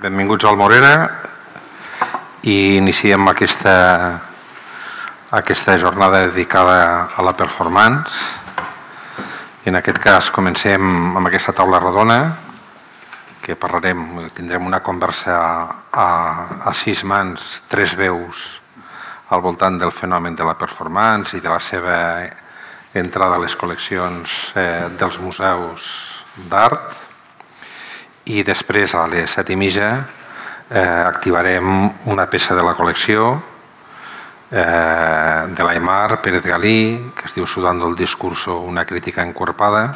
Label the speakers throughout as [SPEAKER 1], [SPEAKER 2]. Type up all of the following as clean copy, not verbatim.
[SPEAKER 1] Benvinguts al Morera i iniciem aquesta jornada dedicada a la performance. En aquest cas comencem amb aquesta taula rodona que tindrem una conversa a 6 mans, 3 veus al voltant del fenomen de la performance i de la seva entrada a les col·leccions dels museus d'art. I després, a les 7:30, activarem una peça de la col·lecció de l'Aimar Pérez Galí, que es diu Sudando el discurso, una crítica encuerpada,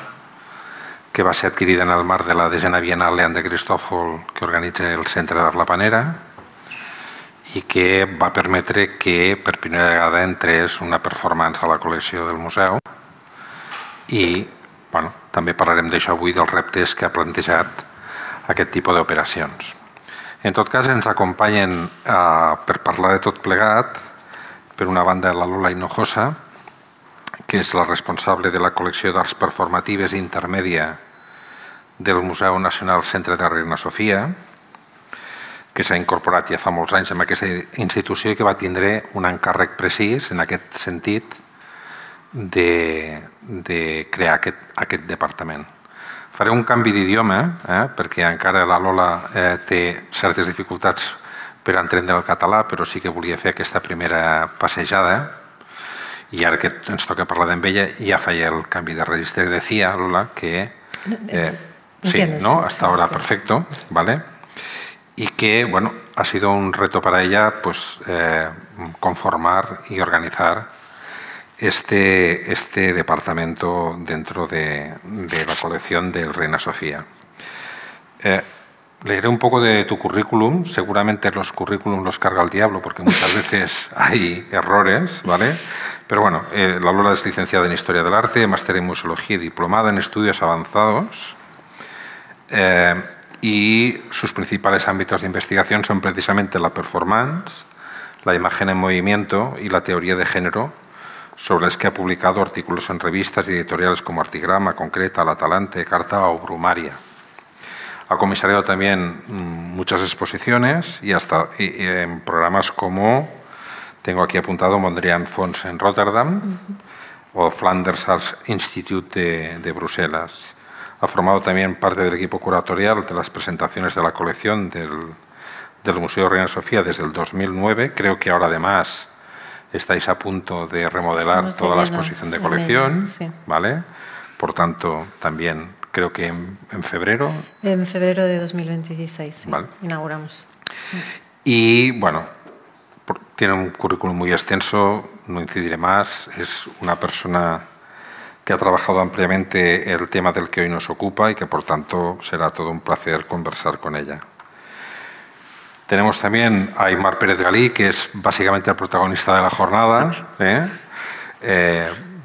[SPEAKER 1] que va ser adquirida en el marc de la 10ª Bienal Lean de Cristòfol que organitza el Centre d'Art La Panera i que va permetre que per primera vegada entrés una performance a la col·lecció del museu. I també parlarem d'això avui, dels reptes que ha plantejat aquest tipus d'operacions. En tot cas, ens acompanyen per parlar de tot plegat, per una banda, la Lola Hinojosa, que és la responsable de la col·lecció d'arts performatives intermèdia del Museu Nacional Centre d'Art Reina Sofia, que s'ha incorporat ja fa molts anys en aquesta institució i que va tindre un encàrrec precís en aquest sentit de crear aquest departament. Faré un canvi d'idioma, perquè encara la Lola té certes dificultats per entendre el català, però sí que volia fer aquesta primera passejada. I ara que ens toca parlar amb ella, ja feia el canvi de registre. Decía, Lola, que... Sí, ¿no? Hasta ahora perfecto, ¿vale? Y que, bueno, ha sido un reto para ella conformar y organizar este departamento dentro de la colección del Reina Sofía. Leeré un poco de tu currículum. Seguramente los currículums los carga el diablo porque muchas veces hay errores, ¿vale? Pero bueno, la Lola es licenciada en Historia del Arte, máster en Museología y diplomada en Estudios Avanzados. Y sus principales ámbitos de investigación son precisamente la performance, la imagen en movimiento y la teoría de género, sobre las que ha publicado artículos en revistas y editoriales como Artigrama, Concreta, La Talante, Carta o Brumaria. Ha comisariado también muchas exposiciones y hasta en programas como, tengo aquí apuntado, Mondrian Fons en Rotterdam o Flanders Arts Institute de Bruselas. Ha formado también parte del equipo curatorial de las presentaciones de la colección del Museo Reina Sofía desde el 2009. Creo que ahora además estáis a punto de remodelar toda la exposición de colección, ¿vale? Por tanto, también creo que en febrero.
[SPEAKER 2] En febrero de 2026, sí,
[SPEAKER 1] ¿vale?
[SPEAKER 2] Inauguramos.
[SPEAKER 1] Y bueno, tiene un currículum muy extenso, no incidiré más. Es una persona que ha trabajado ampliamente el tema del que hoy nos ocupa y que por tanto será todo un placer conversar con ella. Tenemos también a Aimar Pérez Galí, que es básicamente el protagonista de la jornada.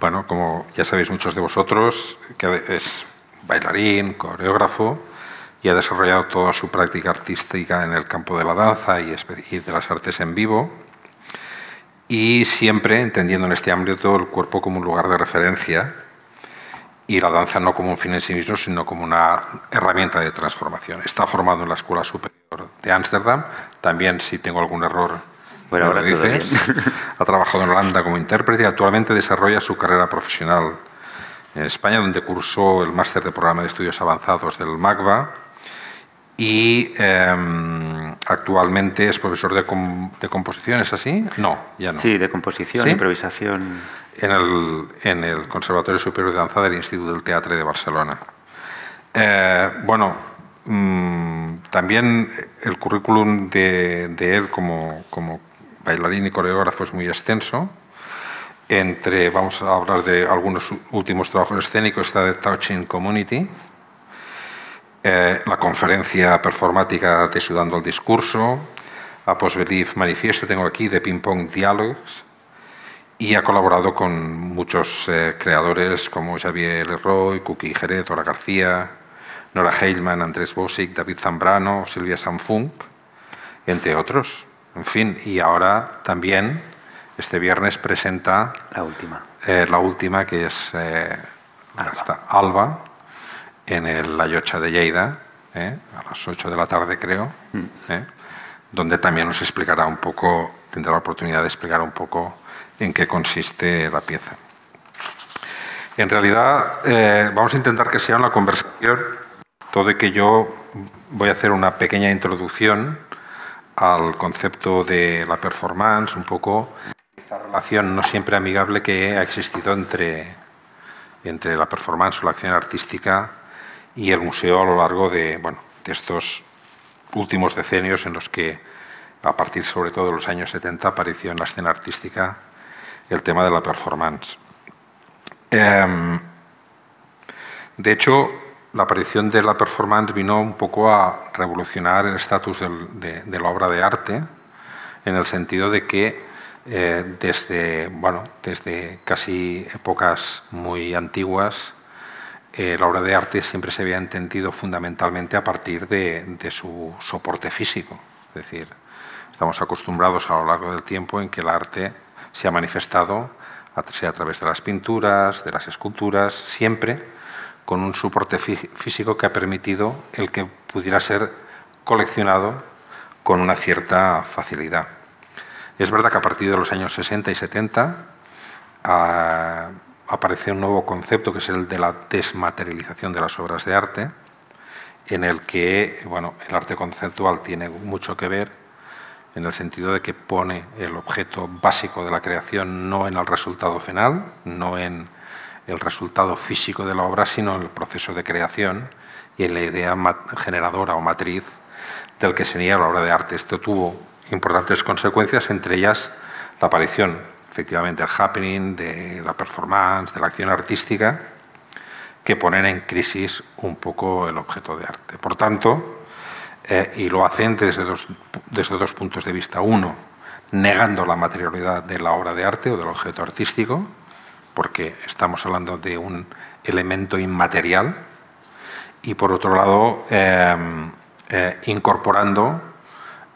[SPEAKER 1] Bueno, como ya sabéis muchos de vosotros, que es bailarín, coreógrafo y ha desarrollado toda su práctica artística en el campo de la danza y de las artes en vivo. Y siempre entendiendo en este ámbito el cuerpo como un lugar de referencia y la danza no como un fin en sí mismo, sino como una herramienta de transformación. Está formado en la Escuela Superior de Ámsterdam. También, si tengo algún error,
[SPEAKER 3] bueno, ahora
[SPEAKER 1] lo dices. Ha trabajado en Holanda como intérprete y actualmente desarrolla su carrera profesional en España, donde cursó el máster de Programa de Estudios Avanzados del MACBA y actualmente es profesor de composición, ¿es así? No, ya no.
[SPEAKER 3] Sí, de composición,
[SPEAKER 1] ¿sí?
[SPEAKER 3] Improvisación.
[SPEAKER 1] En el Conservatorio Superior de Danza del Instituto del Teatre de Barcelona. Bueno, también el currículum de él como bailarín y coreógrafo es muy extenso. Vamos a hablar de algunos últimos trabajos escénicos, está de Touching Community, la conferencia performática de Sudando el discurso, a Post-Belief Manifiesto, tengo aquí, de Ping Pong Dialogues, y ha colaborado con muchos creadores como Xavier Leroy, Cookie Jerez, Dora García, Nora Heilman, Andrés Bosic, David Zambrano, Silvia Sanfunk, entre otros. En fin, y ahora también este viernes presenta la última que es Alba en la Llotja de Lleida, a las 8 de la tarde creo, donde también nos explicará un poco, tendrá la oportunidad de explicar un poco en qué consiste la pieza. En realidad vamos a intentar que sea una conversación, todo y que yo voy a hacer una pequeña introducción al concepto de la performance, un poco esta relación no siempre amigable que ha existido entre la performance o la acción artística y el museo a lo largo de estos últimos decenios en los que, a partir sobre todo de los años 70, apareció en la escena artística el tema de la performance. De hecho, la aparición de la performance vino un poco a revolucionar el estatus de la obra de arte, en el sentido de que desde casi épocas muy antiguas, la obra de arte siempre se había entendido fundamentalmente a partir de su soporte físico. Es decir, estamos acostumbrados a lo largo del tiempo en que el arte se ha manifestado, sea a través de las pinturas, de las esculturas, siempre con un soporte físico que ha permitido el que pudiera ser coleccionado con una cierta facilidad. Es verdad que a partir de los años 60 y 70 aparece un nuevo concepto que es el de la desmaterialización de las obras de arte, en el que el arte conceptual tiene mucho que ver en el sentido de que pone el objeto básico de la creación no en el resultado final, no en el resultado físico de la obra, sino en el proceso de creación y en la idea generadora o matriz del que sería la obra de arte. Esto tuvo importantes consecuencias, entre ellas la aparición, efectivamente, del happening, de la performance, de la acción artística, que ponen en crisis un poco el objeto de arte. Por tanto, y lo hacen desde dos puntos de vista. Uno, negando la materialidad de la obra de arte o del objeto artístico, porque estamos hablando de un elemento inmaterial, y por otro lado, incorporando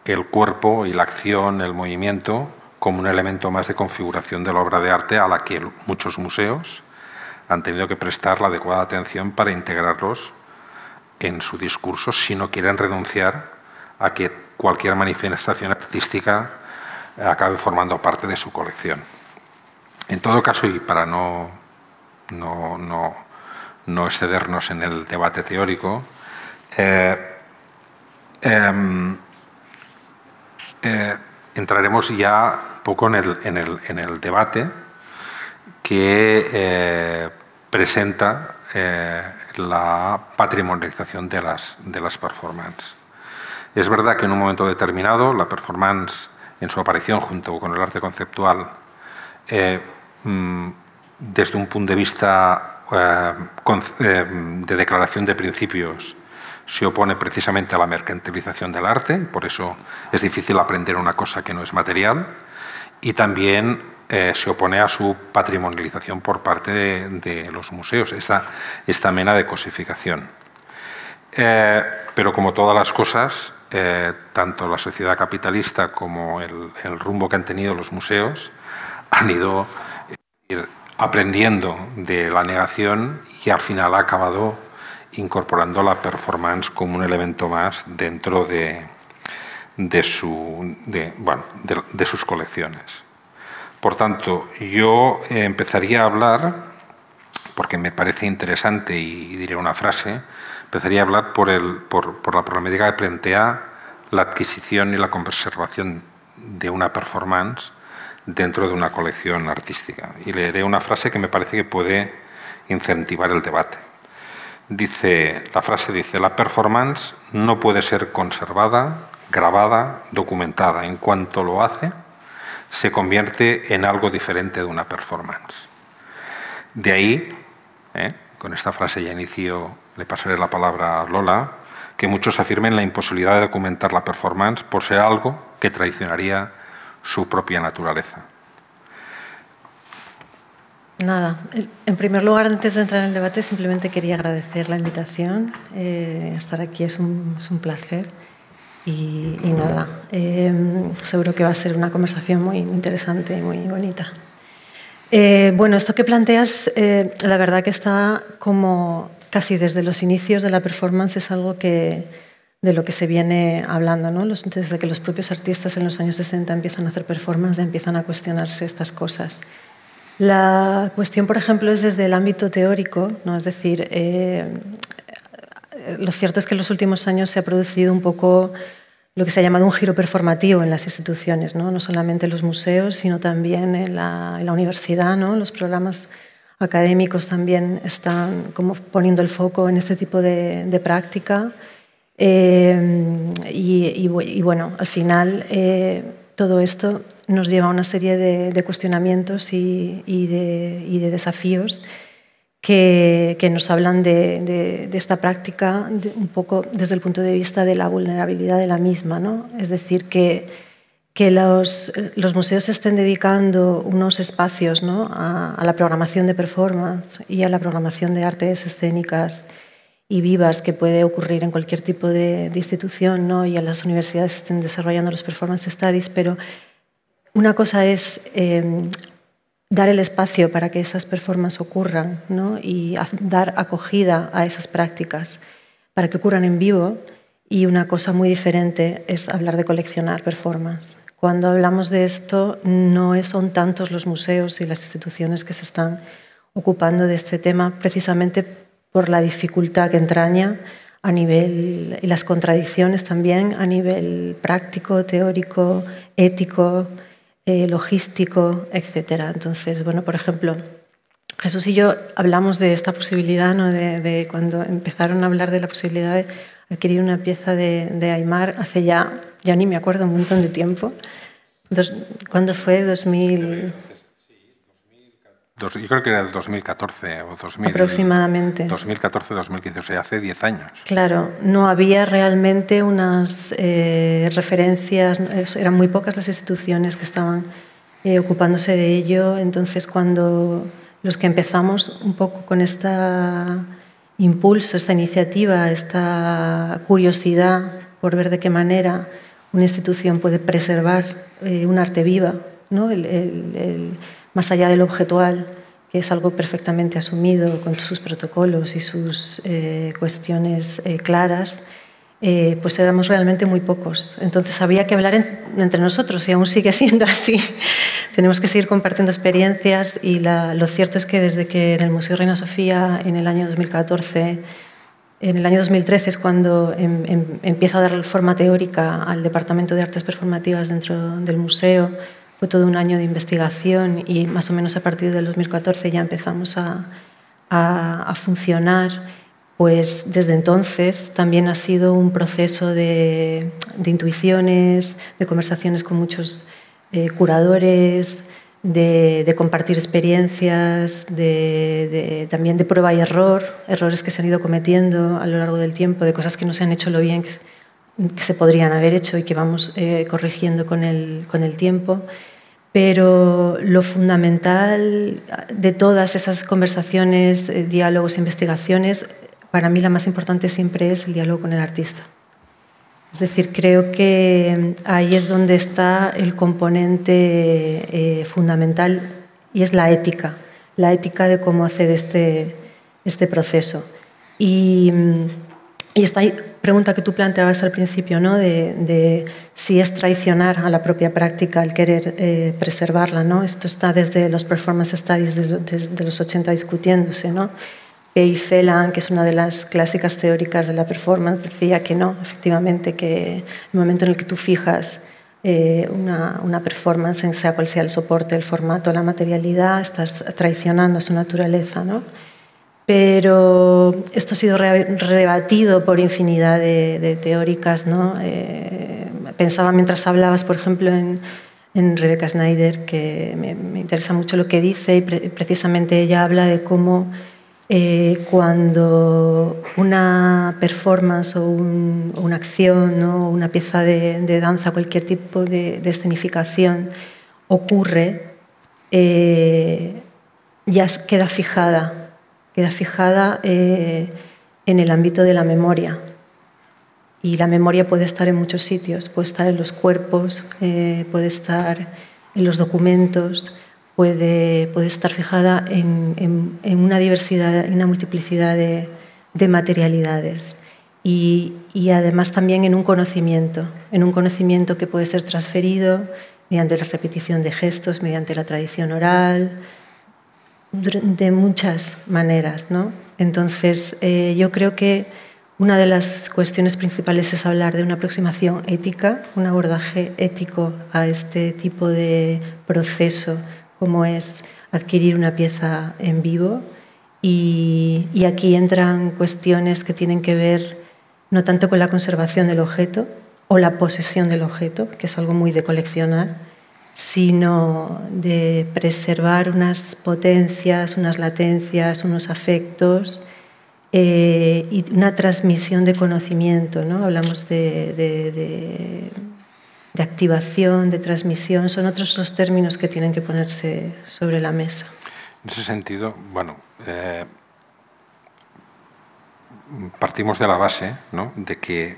[SPEAKER 1] el cuerpo y la acción, el movimiento, como un elemento más de configuración de la obra de arte a la que muchos museos han tenido que prestar la adecuada atención para integrarlos en su discurso si no quieren renunciar a que cualquier manifestación artística acabe formando parte de su colección. En todo caso, y para no excedernos en el debate teórico, entraremos ya un poco en el debate que presenta la patrimonialización de las performances. Es verdad que en un momento determinado la performance, en su aparición junto con el arte conceptual, desde un punto de vista de declaración de principios, se opone precisamente a la mercantilización del arte, por eso es difícil aprender una cosa que no es material, y también se opone a su patrimonialización por parte de los museos, esta mena de cosificación. Pero como todas las cosas, tanto la sociedad capitalista como el rumbo que han tenido los museos han ido aprendiendo de la negación y al final ha acabado incorporando la performance como un elemento más dentro de sus colecciones. Por tanto, yo empezaría a hablar, porque me parece interesante y diré una frase, empezaría a hablar por la problemática que plantea la adquisición y la conservación de una performance dentro de una colección artística. Y leeré una frase que me parece que puede incentivar el debate. La frase dice: la performance no puede ser conservada, grabada, documentada. En cuanto lo hace, se convierte en algo diferente de una performance. De ahí, con esta frase ya inicio, le pasaré la palabra a Lola, que muchos afirmen la imposibilidad de documentar la performance por ser algo que traicionaría su propia naturaleza.
[SPEAKER 2] Nada, en primer lugar, antes de entrar en el debate, simplemente quería agradecer la invitación. Estar aquí es un placer. Y nada, seguro que va a ser una conversación muy interesante y muy bonita. Bueno, esto que planteas, la verdad que está como casi desde los inicios de la performance es algo de lo que se viene hablando, ¿no? Desde que los propios artistas en los años 60 empiezan a hacer performance, empiezan a cuestionarse estas cosas. La cuestión, por ejemplo, es desde el ámbito teórico, ¿no? Es decir, lo cierto es que en los últimos años se ha producido un poco lo que se ha llamado un giro performativo en las instituciones, no solamente en los museos, sino también en la universidad, ¿no? Los programas académicos también están como poniendo el foco en este tipo de práctica. Y bueno, al final todo esto nos lleva a una serie de cuestionamientos y de desafíos que nos hablan de esta práctica un poco desde el punto de vista de la vulnerabilidad de la misma, ¿no? Es decir, que los museos estén dedicando unos espacios, ¿no? a la programación de performance y a la programación de artes escénicas y vivas que puede ocurrir en cualquier tipo de institución, ¿no? Y a las universidades estén desarrollando los performance studies, pero una cosa es dar el espacio para que esas performances ocurran, ¿no? Y dar acogida a esas prácticas para que ocurran en vivo, y una cosa muy diferente es hablar de coleccionar performance. Cuando hablamos de esto, no son tantos los museos y las instituciones que se están ocupando de este tema, precisamente por la dificultad que entraña a nivel, y las contradicciones también a nivel práctico, teórico, ético, logístico, etc. Entonces, bueno, por ejemplo, Jesús y yo hablamos de esta posibilidad, ¿no? de cuando empezaron a hablar de la posibilidad de adquirir una pieza de Aimar hace ya ni me acuerdo, un montón de tiempo. ¿Cuándo fue? 2000...
[SPEAKER 1] Yo creo que era el 2014 o 2000,
[SPEAKER 2] aproximadamente.
[SPEAKER 1] 2014, 2015, o sea, hace 10 años.
[SPEAKER 2] Claro, no había realmente unas referencias, eran muy pocas las instituciones que estaban ocupándose de ello. Entonces, cuando los que empezamos un poco con este impulso, esta iniciativa, esta curiosidad por ver de qué manera una institución puede preservar un arte viva, ¿no? Más allá del objetual, que es algo perfectamente asumido con sus protocolos y sus cuestiones claras, pues éramos realmente muy pocos. Entonces había que hablar entre nosotros, y aún sigue siendo así. Tenemos que seguir compartiendo experiencias, y lo cierto es que desde que en el Museo Reina Sofía, en el año 2014, en el año 2013 es cuando empieza a dar forma teórica al Departamento de Artes Performativas dentro del museo. Fue todo un año de investigación, y más o menos a partir del 2014 ya empezamos a funcionar. Pues desde entonces también ha sido un proceso de intuiciones, de conversaciones con muchos curadores, de compartir experiencias, también de prueba y error, errores que se han ido cometiendo a lo largo del tiempo, de cosas que no se han hecho lo bien que se podrían haber hecho y que vamos corrigiendo con el tiempo. Pero lo fundamental de todas esas conversaciones, diálogos, investigaciones, para mí la más importante siempre es el diálogo con el artista. Es decir, creo que ahí es donde está el componente fundamental, y es la ética de cómo hacer este proceso. Y esta pregunta que tú planteabas al principio, ¿no? de si es traicionar a la propia práctica el querer preservarla, ¿no? Esto está desde los performance studies de los 80 discutiéndose, ¿no? Pei Phelan, que es una de las clásicas teóricas de la performance, decía que no, efectivamente, que el momento en el que tú fijas una performance, sea cual sea el soporte, el formato, la materialidad, estás traicionando a su naturaleza, ¿no? Pero esto ha sido rebatido por infinidad de teóricas, ¿no? Pensaba mientras hablabas, por ejemplo, en Rebecca Snyder, que me interesa mucho lo que dice, y precisamente ella habla de cómo cuando una performance o una acción, ¿no? Una pieza de danza, cualquier tipo de escenificación ocurre, ya queda fijada en el ámbito de la memoria. Y la memoria puede estar en muchos sitios, puede estar en los cuerpos, puede estar en los documentos, puede estar fijada en una diversidad, en una multiplicidad de de materialidades y además también en un conocimiento que puede ser transferido mediante la repetición de gestos, mediante la tradición oral, de muchas maneras, ¿no? Entonces, yo creo que una de las cuestiones principales es hablar de una aproximación ética, un abordaje ético a este tipo de proceso, como es adquirir una pieza en vivo. Y aquí entran cuestiones que tienen que ver no tanto con la conservación del objeto o la posesión del objeto, que es algo muy de coleccionar, sino de preservar unas potencias, unas latencias, unos afectos y una transmisión de conocimiento, ¿no? Hablamos de activación, de transmisión, son otros los términos que tienen que ponerse sobre la mesa.
[SPEAKER 1] En ese sentido, bueno, partimos de la base, ¿no?, de que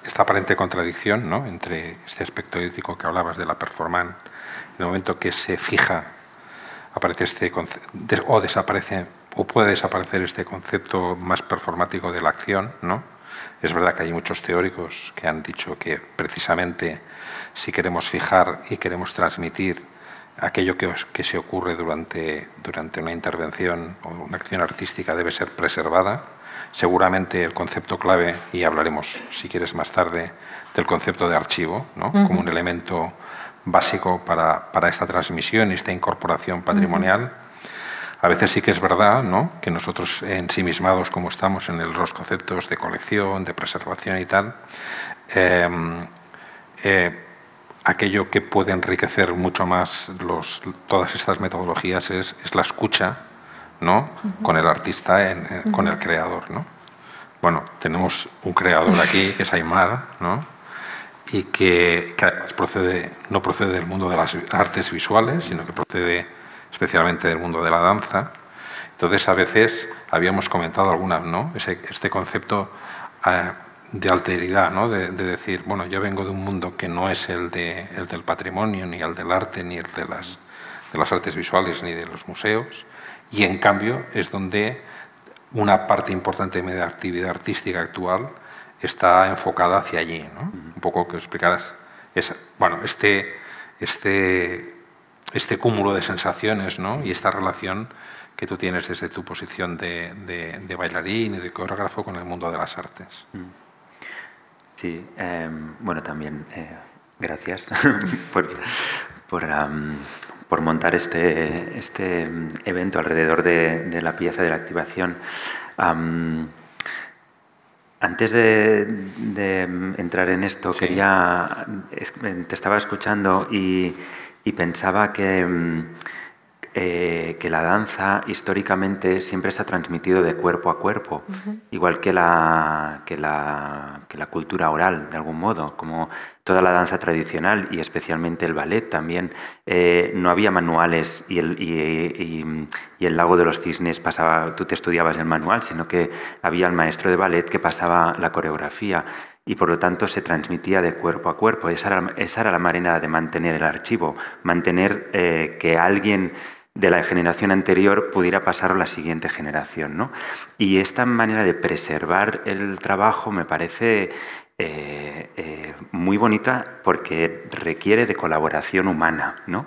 [SPEAKER 1] esta aparente contradicción, ¿no?, entre este aspecto ético que hablabas de la performance, en el momento que se fija, aparece este concepto, o desaparece, o puede desaparecer este concepto más performático de la acción, ¿no? Es verdad que hay muchos teóricos que han dicho que precisamente si queremos fijar y queremos transmitir aquello que se ocurre durante una intervención o una acción artística debe ser preservada. Seguramente el concepto clave, y hablaremos si quieres más tarde, del concepto de archivo, ¿no?, como un elemento básico para esta transmisión y esta incorporación patrimonial. A veces sí que es verdad, ¿no?, que nosotros ensimismados como estamos en los conceptos de colección, de preservación y tal, aquello que puede enriquecer mucho más todas estas metodologías es la escucha, ¿no?, con el artista, con el creador, ¿no? Bueno, tenemos un creador aquí, que es Aimar, ¿no?, y que además no procede del mundo de las artes visuales, sino que procede especialmente del mundo de la danza. Entonces, a veces habíamos comentado algunas, ¿no?, este concepto de alteridad, ¿no?, de decir, bueno, yo vengo de un mundo que no es el del patrimonio, ni el del arte, ni el de las artes visuales, ni de los museos, y en cambio es donde una parte importante de mi actividad artística actual está enfocada hacia allí, ¿no? Un poco que explicaras bueno, este cúmulo de sensaciones, ¿no?, y esta relación que tú tienes desde tu posición de bailarín y de coreógrafo con el mundo de las artes.
[SPEAKER 3] Sí, bueno, también gracias por montar este evento alrededor de la pieza de la activación. Antes de entrar en esto, sí, te estaba escuchando y pensaba que la danza históricamente siempre se ha transmitido de cuerpo a cuerpo, igual que la cultura oral, de algún modo, como toda la danza tradicional y especialmente el ballet también. No había manuales y el Lago de los Cisnes tú te estudiabas el manual, sino que había el maestro de ballet que pasaba la coreografía y por lo tanto se transmitía de cuerpo a cuerpo. Esa era la manera de mantener el archivo, mantener que alguien de la generación anterior pudiera pasarlo a la siguiente generación, ¿no? Y esta manera de preservar el trabajo me parece muy bonita porque requiere de colaboración humana, ¿no?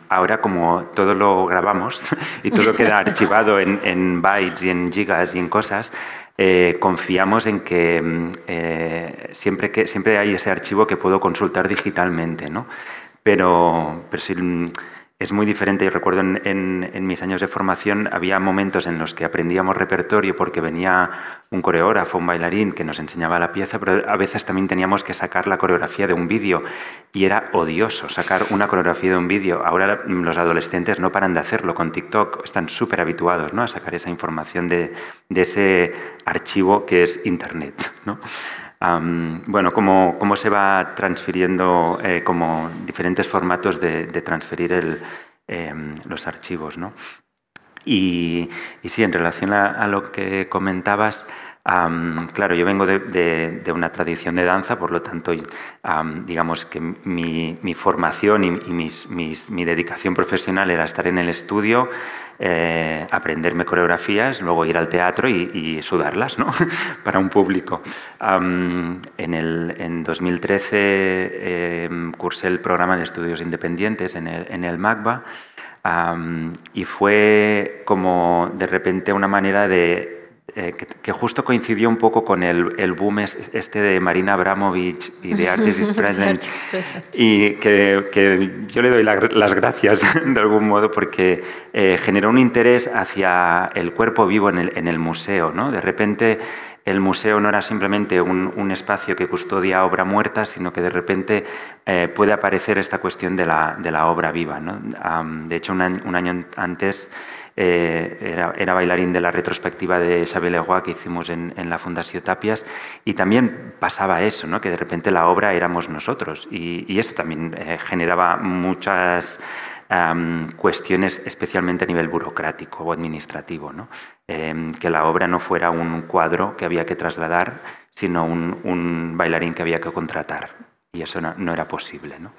[SPEAKER 3] Ahora, como todo lo grabamos y todo queda archivado en bytes y en gigas y en cosas, confiamos en que siempre hay ese archivo que puedo consultar digitalmente, ¿no? Pero si es muy diferente. Yo recuerdo en mis años de formación había momentos en los que aprendíamos repertorio porque venía un coreógrafo, un bailarín que nos enseñaba la pieza, pero a veces también teníamos que sacar la coreografía de un vídeo y era odioso sacar una coreografía de un vídeo. Ahora los adolescentes no paran de hacerlo con TikTok, están súper habituados, ¿no?, a sacar esa información de ese archivo que es Internet, ¿no? Bueno, cómo se va transfiriendo como diferentes formatos de transferir los archivos, ¿no? Y sí, en relación a lo que comentabas, Claro, yo vengo de una tradición de danza, por lo tanto, digamos que mi formación y mi dedicación profesional era estar en el estudio, aprenderme coreografías, luego ir al teatro y sudarlas, ¿no? Para un público. En 2013 cursé el programa de estudios independientes en el MACBA y fue como de repente una manera de que justo coincidió un poco con el boom este de Marina Abramovich y de Artist is Present y que yo le doy las gracias de algún modo porque generó un interés hacia el cuerpo vivo en el museo, ¿no? De repente el museo no era simplemente un espacio que custodia obra muerta, sino que de repente puede aparecer esta cuestión de la obra viva, ¿no? De hecho, un año antes era bailarín de la retrospectiva de Xavier Leroy que hicimos en la Fundació Tàpies y también pasaba eso, ¿no? Que de repente la obra éramos nosotros y esto también generaba muchas cuestiones, especialmente a nivel burocrático o administrativo, ¿no? Que la obra no fuera un cuadro que había que trasladar, sino un bailarín que había que contratar y eso no era posible, ¿no?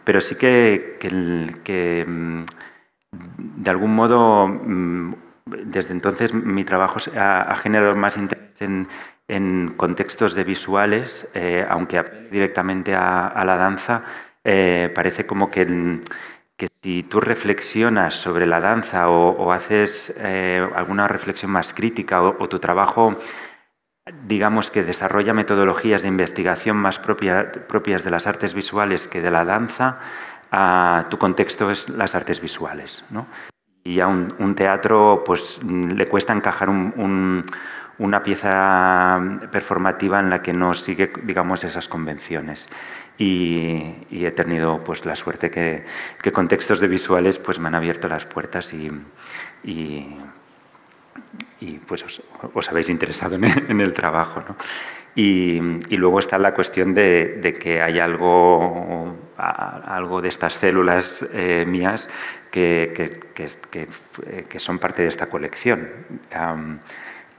[SPEAKER 3] Pero sí que de algún modo, desde entonces mi trabajo ha generado más interés en contextos de visuales, aunque directamente a la danza, parece como que si tú reflexionas sobre la danza o haces alguna reflexión más crítica o tu trabajo, digamos que desarrolla metodologías de investigación más propias de las artes visuales que de la danza, tu contexto es las artes visuales, ¿no? Y a un teatro pues le cuesta encajar una pieza performativa en la que no sigue, digamos, esas convenciones. Y he tenido pues la suerte que contextos de visuales pues me han abierto las puertas y pues os habéis interesado en el trabajo, ¿no? Y luego está la cuestión de que hay algo de estas células mías que son parte de esta colección.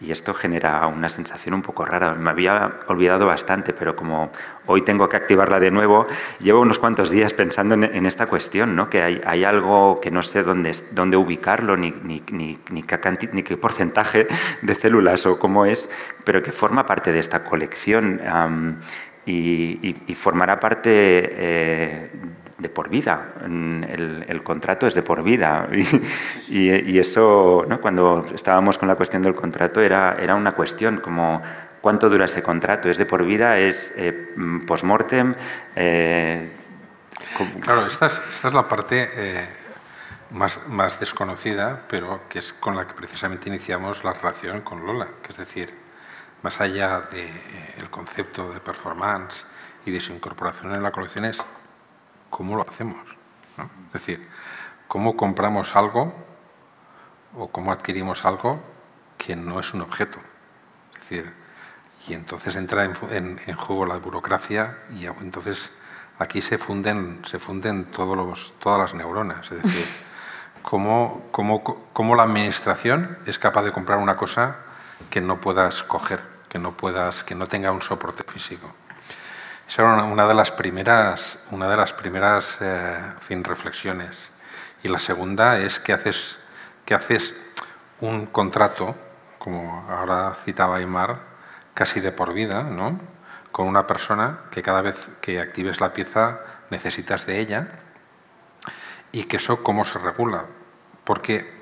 [SPEAKER 3] Y esto genera una sensación un poco rara. Me había olvidado bastante, pero como hoy tengo que activarla de nuevo, llevo unos cuantos días pensando en esta cuestión, ¿no? Que hay algo que no sé dónde ubicarlo, ni qué porcentaje de células o cómo es, pero que forma parte de esta colección y formará parte de por vida. El contrato es de por vida y eso, ¿no? Cuando estábamos con la cuestión del contrato era una cuestión como ¿cuánto dura ese contrato? ¿Es de por vida? ¿Es post-mortem?
[SPEAKER 1] Claro, esta es la parte más desconocida, pero que es con la que precisamente iniciamos la relación con Lola, que es decir, más allá del concepto de performance y de su incorporación en la colección es cómo lo hacemos, ¿no? Es decir, cómo compramos algo o cómo adquirimos algo que no es un objeto. Es decir, y entonces entra en juego la burocracia y entonces aquí se funden todas las neuronas. Es decir, cómo la administración es capaz de comprar una cosa que no puedas coger, que no tenga un soporte físico. Esa era una de las primeras reflexiones. Y la segunda es que haces un contrato, como ahora citaba Aymar, casi de por vida, ¿no? Con una persona que cada vez que actives la pieza necesitas de ella y que eso cómo se regula. Porque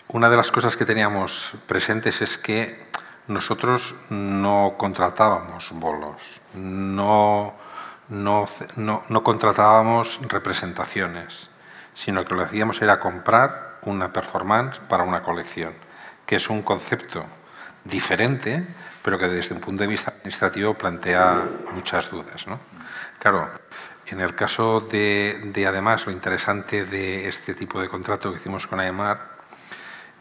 [SPEAKER 1] una de las cosas que teníamos presentes es que nosotros no contratábamos bolos, no contratábamos representaciones, sino que lo que hacíamos era comprar una performance para una colección, que es un concepto diferente, pero que desde un punto de vista administrativo plantea muchas dudas, ¿no? Claro, en el caso de además, lo interesante de este tipo de contrato que hicimos con Aymar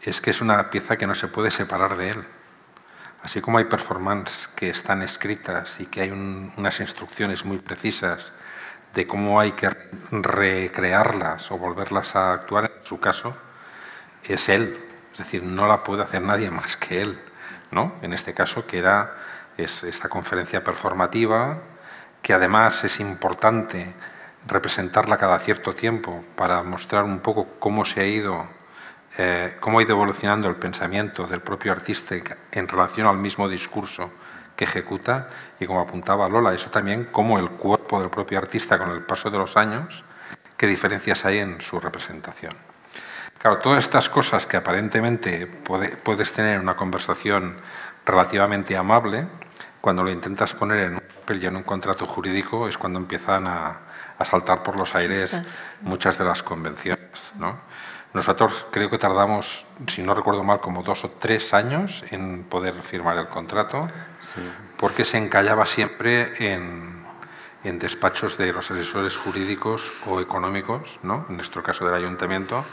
[SPEAKER 1] es que es una pieza que no se puede separar de él. Así como hay performances que están escritas y que hay unas instrucciones muy precisas de cómo hay que recrearlas o volverlas a actuar, en su caso, es él. Es decir, no la puede hacer nadie más que él. ¿no? En este caso, que es esta conferencia performativa, que además es importante representarla cada cierto tiempo para mostrar un poco cómo ha ido evolucionando el pensamiento del propio artista en relación al mismo discurso que ejecuta, y como apuntaba Lola, eso también cómo el cuerpo del propio artista con el paso de los años, qué diferencias hay en su representación. Claro, todas estas cosas que aparentemente puedes tener en una conversación relativamente amable, cuando lo intentas poner en un papel y en un contrato jurídico es cuando empiezan a saltar por los aires muchas de las convenciones, ¿no? Nosotros creo que tardamos, si no recuerdo mal, como 2 o 3 años en poder firmar el contrato, porque se encallaba siempre en despachos de los asesores jurídicos o económicos, ¿no? En nuestro caso del ayuntamiento,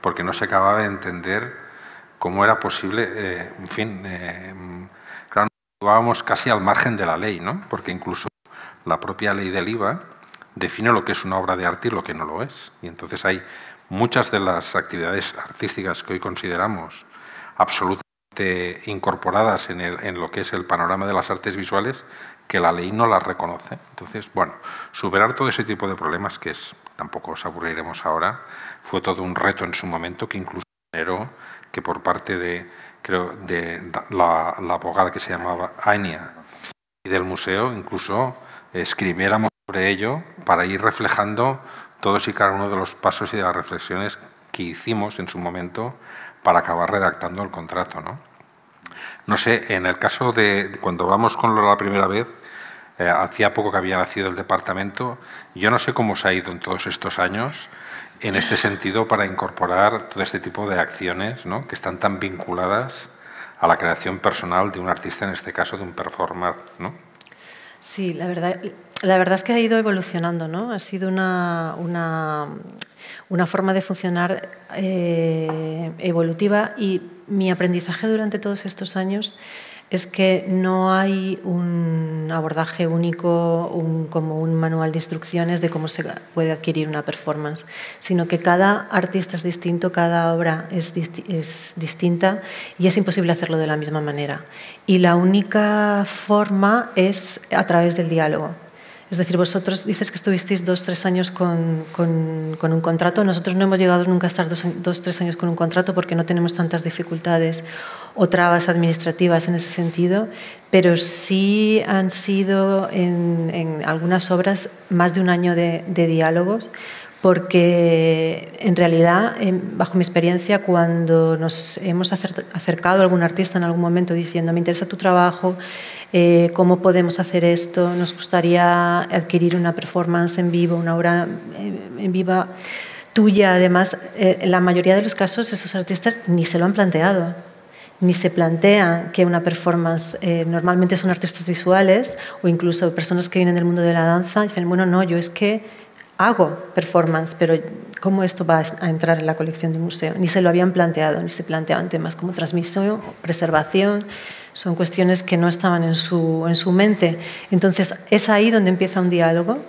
[SPEAKER 1] porque no se acababa de entender cómo era posible, claro, nos situábamos casi al margen de la ley, ¿no? Porque incluso la propia ley del IVA define lo que es una obra de arte y lo que no lo es. Y entonces hay muchas de las actividades artísticas que hoy consideramos absolutamente incorporadas en lo que es el panorama de las artes visuales, que la ley no las reconoce. Entonces, bueno, superar todo ese tipo de problemas, tampoco os aburriremos ahora, fue todo un reto en su momento, que incluso generó que por parte de la abogada que se llamaba Ania y del museo, incluso escribiéramos sobre ello para ir reflejando todos y cada uno de los pasos y de las reflexiones que hicimos en su momento para acabar redactando el contrato, ¿no? No sé, en el caso de cuando vamos con Lola la primera vez, hacía poco que había nacido el departamento, yo no sé cómo se ha ido en todos estos años en este sentido para incorporar todo este tipo de acciones, ¿no? Que están tan vinculadas a la creación personal de un artista, en este caso de un performer, ¿no?
[SPEAKER 2] Sí, la verdad es que ha ido evolucionando, ¿no? Ha sido una forma de funcionar evolutiva, y mi aprendizaje durante todos estos años es que no hay un abordaje único, como un manual de instrucciones de cómo se puede adquirir una performance, sino que cada artista es distinto, cada obra es distinta y es imposible hacerlo de la misma manera. Y la única forma es a través del diálogo. Es decir, vosotros dices que estuvisteis 2 o 3 años con un contrato. Nosotros no hemos llegado nunca a estar 2 o 3 años con un contrato porque no tenemos tantas dificultades o trabas administrativas en ese sentido, pero sí han sido en algunas obras más de 1 año de diálogos, porque en realidad, bajo mi experiencia, cuando nos hemos acercado a algún artista en algún momento diciendo me interesa tu trabajo, cómo podemos hacer esto, nos gustaría adquirir una performance en vivo, una obra en viva tuya. Además, en la mayoría de los casos esos artistas ni se lo han planteado, ni se plantean que una performance, normalmente son artistas visuales o incluso personas que vienen del mundo de la danza, dicen, bueno, no, yo es que hago performance, pero ¿cómo esto va a entrar en la colección de un museo? Ni se lo habían planteado, ni se planteaban temas como transmisión, preservación. Son cuestiones que no estaban en su mente. Entonces, es ahí donde empieza un diálogo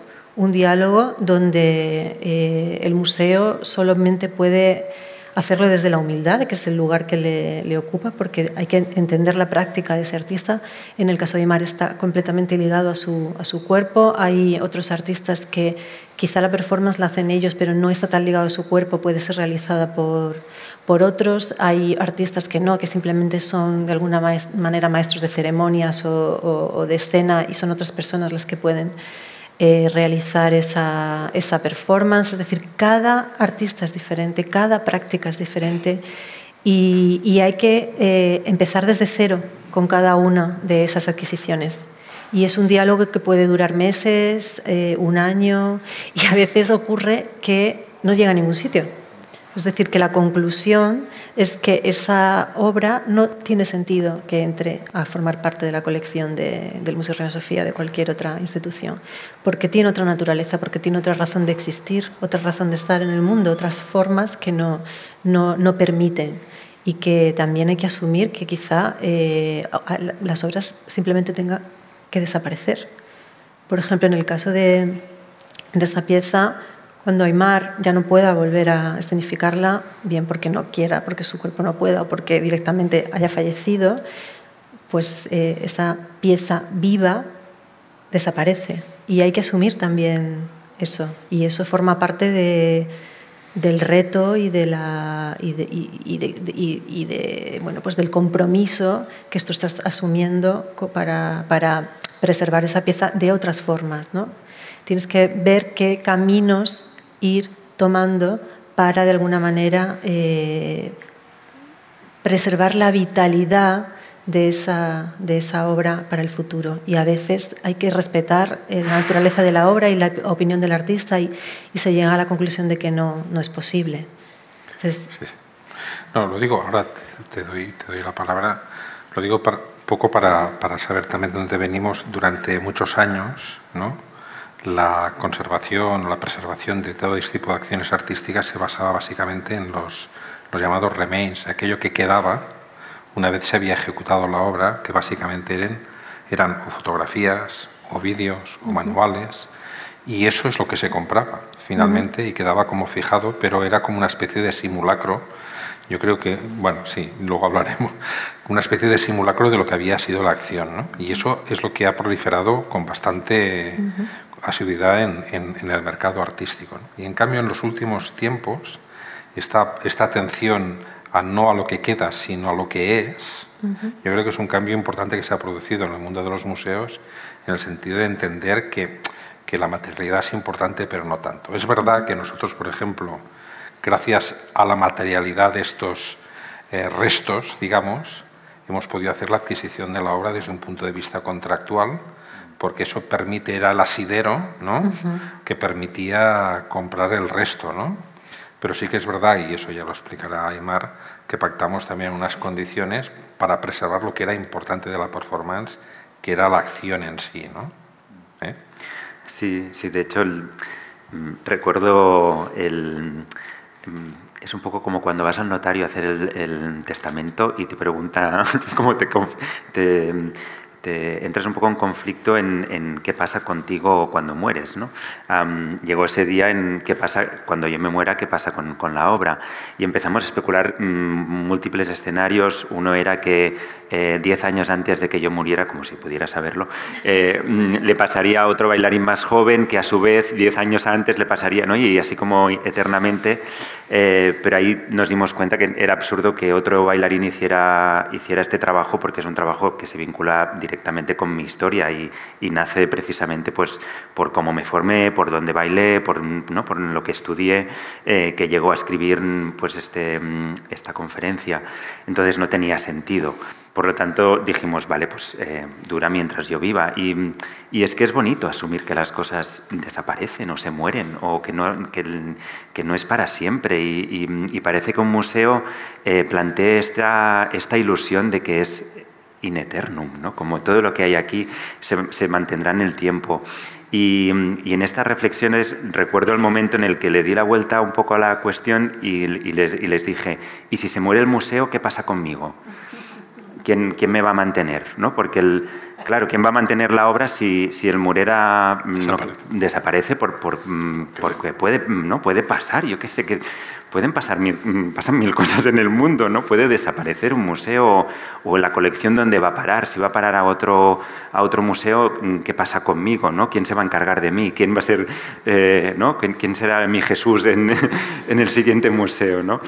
[SPEAKER 2] donde el museo solamente puede hacerlo desde la humildad, que es el lugar que le ocupa, porque hay que entender la práctica de ese artista. En el caso de Aimar está completamente ligado a su cuerpo. Hay otros artistas que quizá la performance la hacen ellos, pero no está tan ligado a su cuerpo, puede ser realizada por otros. Hay artistas que no, que simplemente son de alguna manera maestros de ceremonias o de escena, y son otras personas las que pueden realizar esa performance. Es decir, cada artista es diferente, cada práctica es diferente, y hay que empezar desde cero con cada una de esas adquisiciones. Y es un diálogo que puede durar meses, 1 año, y a veces ocurre que no llega a ningún sitio. Es decir, que la conclusión es que esa obra no tiene sentido que entre a formar parte de la colección del Museo Reina Sofía, de cualquier otra institución, porque tiene otra naturaleza, porque tiene otra razón de existir, otra razón de estar en el mundo, otras formas que no permiten, y que también hay que asumir que quizá las obras simplemente tengan que desaparecer. Por ejemplo, en el caso de esta pieza, cuando Aimar ya no pueda volver a escenificarla, bien porque no quiera, porque su cuerpo no pueda o porque directamente haya fallecido, pues esa pieza viva desaparece. Y hay que asumir también eso. Y eso forma parte del reto y bueno, pues del compromiso que tú estás asumiendo para preservar esa pieza de otras formas, ¿no? Tienes que ver qué caminos ir tomando para, de alguna manera, preservar la vitalidad de esa obra para el futuro. Y a veces hay que respetar la naturaleza de la obra y la opinión del artista y se llega a la conclusión de que no es posible. Entonces,
[SPEAKER 1] sí. No, lo digo, ahora te doy la palabra, lo digo poco para saber también de dónde venimos. Durante muchos años, ¿no? La conservación o la preservación de todo este tipo de acciones artísticas se basaba básicamente en los llamados remains, aquello que quedaba una vez se había ejecutado la obra, que básicamente eran o fotografías, o vídeos, o manuales, y eso es lo que se compraba finalmente y quedaba como fijado, pero era como una especie de simulacro. Yo creo que, bueno, sí, luego hablaremos, una especie de simulacro de lo que había sido la acción, ¿no? Y eso es lo que ha proliferado con bastante asiduidad en el mercado artístico, ¿no? Y en cambio, en los últimos tiempos, esta atención no a lo que queda, sino a lo que es, yo creo que es un cambio importante que se ha producido en el mundo de los museos, en el sentido de entender que la materialidad es importante, pero no tanto. Es verdad que nosotros, por ejemplo, gracias a la materialidad de estos restos, digamos, hemos podido hacer la adquisición de la obra desde un punto de vista contractual, porque eso era el asidero, ¿no? Que permitía comprar el resto, ¿no? Pero sí que es verdad, y eso ya lo explicará Aimar, que pactamos también unas condiciones para preservar lo que era importante de la performance, que era la acción en sí, ¿no?
[SPEAKER 3] Sí, de hecho, recuerdo es un poco como cuando vas al notario a hacer el testamento y te pregunta cómo te entras un poco en conflicto en qué pasa contigo cuando mueres, ¿no? Llegó ese día en qué pasa cuando yo me muera, qué pasa con la obra. Y empezamos a especular múltiples escenarios. Uno era que 10 años antes de que yo muriera, como si pudiera saberlo, le pasaría a otro bailarín más joven que a su vez 10 años antes le pasaría, ¿no? Y así como eternamente. Pero ahí nos dimos cuenta que era absurdo que otro bailarín hiciera este trabajo, porque es un trabajo que se vincula directamente con mi historia y nace precisamente pues, por cómo me formé, por dónde bailé, por lo que estudié, que llegó a escribir pues, esta conferencia. Entonces no tenía sentido. Por lo tanto, dijimos, vale, pues dura mientras yo viva. Y es que es bonito asumir que las cosas desaparecen o se mueren o que no es para siempre. Y parece que un museo plantee esta ilusión de que es in eternum, ¿no? Como todo lo que hay aquí se mantendrá en el tiempo. Y en estas reflexiones recuerdo el momento en el que le di la vuelta un poco a la cuestión y les dije, ¿y si se muere el museo, qué pasa conmigo? ¿Quién me va a mantener? ¿No? Porque, claro, ¿quién va a mantener la obra si el murera desaparece porque puede pasar? Yo qué sé, que pasan mil cosas en el mundo, ¿no? Puede desaparecer un museo o la colección dónde va a parar. Si va a parar a otro museo, ¿qué pasa conmigo? ¿No? ¿Quién se va a encargar de mí? ¿Quién va a ser, ¿no? ¿Quién será mi Jesús en el siguiente museo? ¿No?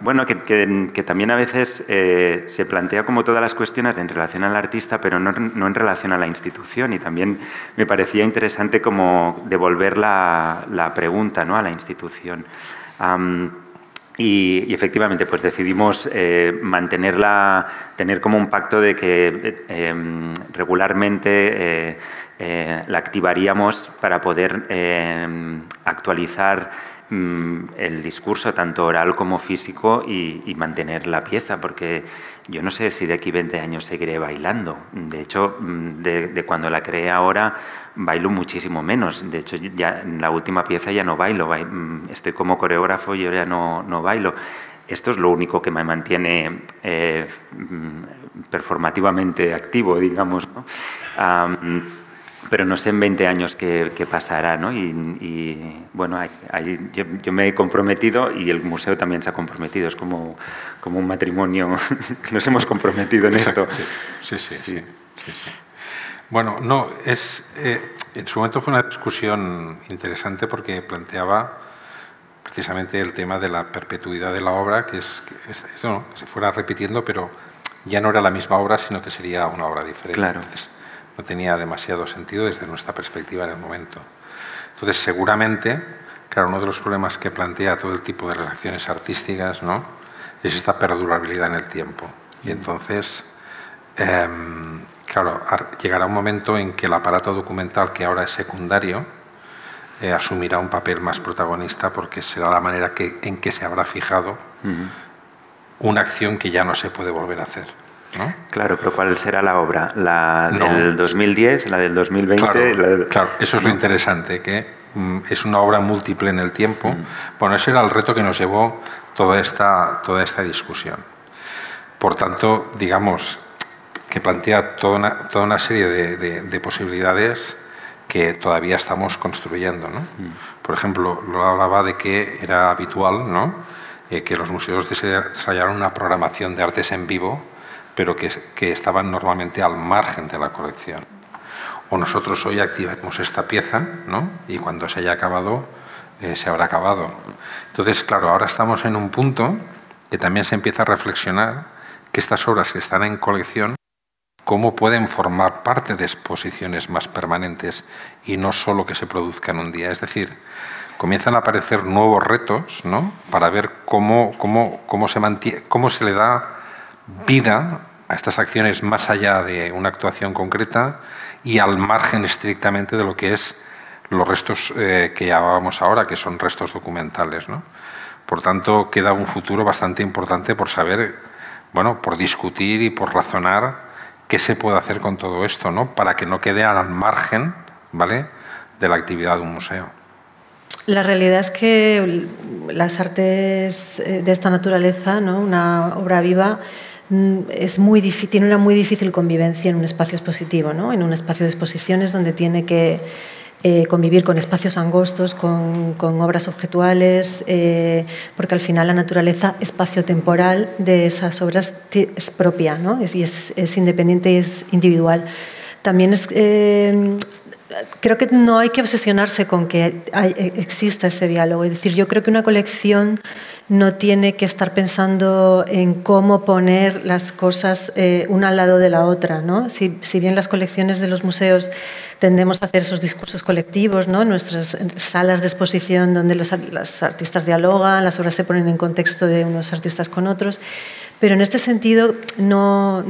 [SPEAKER 3] Bueno, que también a veces se plantea como todas las cuestiones en relación al artista, pero no en relación a la institución. Y también me parecía interesante como devolver la pregunta, ¿no? A la institución. Y efectivamente pues decidimos tener como un pacto de que regularmente la activaríamos para poder actualizar el discurso tanto oral como físico y mantener la pieza, porque yo no sé si de aquí 20 años seguiré bailando. De hecho, de cuando la creé ahora bailo muchísimo menos. De hecho, ya en la última pieza ya no bailo. Estoy como coreógrafo y yo ya no bailo. Esto es lo único que me mantiene performativamente activo, digamos, ¿no? pero no sé en 20 años qué pasará, ¿no? Y bueno, yo me he comprometido y el museo también se ha comprometido. Es como un matrimonio. Nos hemos comprometido en esto.
[SPEAKER 1] Sí. Bueno, no, en su momento fue una discusión interesante porque planteaba precisamente el tema de la perpetuidad de la obra, que se fuera repitiendo, pero ya no era la misma obra, sino que sería una obra diferente.
[SPEAKER 3] Claro.
[SPEAKER 1] Entonces, no tenía demasiado sentido desde nuestra perspectiva en el momento. Entonces, seguramente, claro, uno de los problemas que plantea todo el tipo de relaciones artísticas, ¿no?, es esta perdurabilidad en el tiempo. Y entonces, claro, llegará un momento en que el aparato documental, que ahora es secundario, asumirá un papel más protagonista porque será la manera en que se habrá fijado una acción que ya no se puede volver a hacer, ¿no?
[SPEAKER 3] Claro, pero ¿cuál será la obra? ¿La del 2010, la del 2020?
[SPEAKER 1] Claro, eso es lo interesante, que es una obra múltiple en el tiempo. Bueno, ese era el reto que nos llevó toda esta discusión. Por tanto, digamos que plantea toda una serie de posibilidades que todavía estamos construyendo, ¿no? Por ejemplo, lo hablaba de que era habitual, ¿no?, que los museos desarrollaran una programación de artes en vivo, pero que estaban normalmente al margen de la colección. O nosotros hoy activamos esta pieza, ¿no?, y cuando se haya acabado, se habrá acabado. Entonces, claro, ahora estamos en un punto que también se empieza a reflexionar que estas obras que están en colección, cómo pueden formar parte de exposiciones más permanentes y no solo que se produzcan un día. Es decir, comienzan a aparecer nuevos retos, ¿no?, para ver cómo se le da vida a estas acciones más allá de una actuación concreta y al margen estrictamente de lo que es los restos que hablábamos ahora, que son restos documentales, ¿no? Por tanto, queda un futuro bastante importante por saber, bueno, por discutir y por razonar qué se puede hacer con todo esto, ¿no?, para que no quede al margen, ¿vale?, de la actividad de un museo.
[SPEAKER 2] La realidad es que las artes de esta naturaleza, ¿no?, una obra viva, tiene una muy difícil convivencia en un espacio expositivo, ¿no?, en un espacio de exposiciones donde tiene que convivir con espacios angostos, con obras objetuales, porque al final la naturaleza espacio-temporal de esas obras es propia, ¿no?, es independiente y es individual. También creo que no hay que obsesionarse con que exista ese diálogo. Es decir, yo creo que una colección no tiene que estar pensando en cómo poner las cosas una al lado de la otra, ¿no? Si bien las colecciones de los museos tendemos a hacer esos discursos colectivos, ¿no?, en nuestras salas de exposición donde los artistas dialogan, las obras se ponen en contexto de unos artistas con otros, pero en este sentido no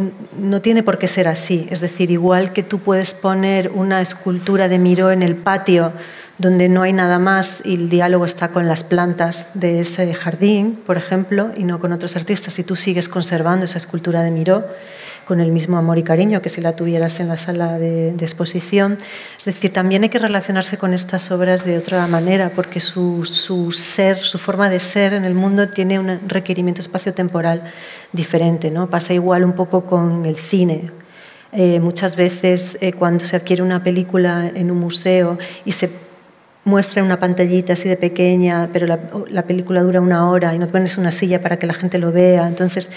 [SPEAKER 2] tiene por qué ser así. Es decir, igual que tú puedes poner una escultura de Miró en el patio donde no hay nada más y el diálogo está con las plantas de ese jardín, por ejemplo, y no con otros artistas, y tú sigues conservando esa escultura de Miró con el mismo amor y cariño que si la tuvieras en la sala de exposición. Es decir, también hay que relacionarse con estas obras de otra manera, porque su forma de ser en el mundo tiene un requerimiento espacio-temporal diferente, ¿no? Pasa igual un poco con el cine. Muchas veces cuando se adquiere una película en un museo y se muestra en una pantallita así de pequeña, pero la película dura 1 hora y no pones una silla para que la gente lo vea, entonces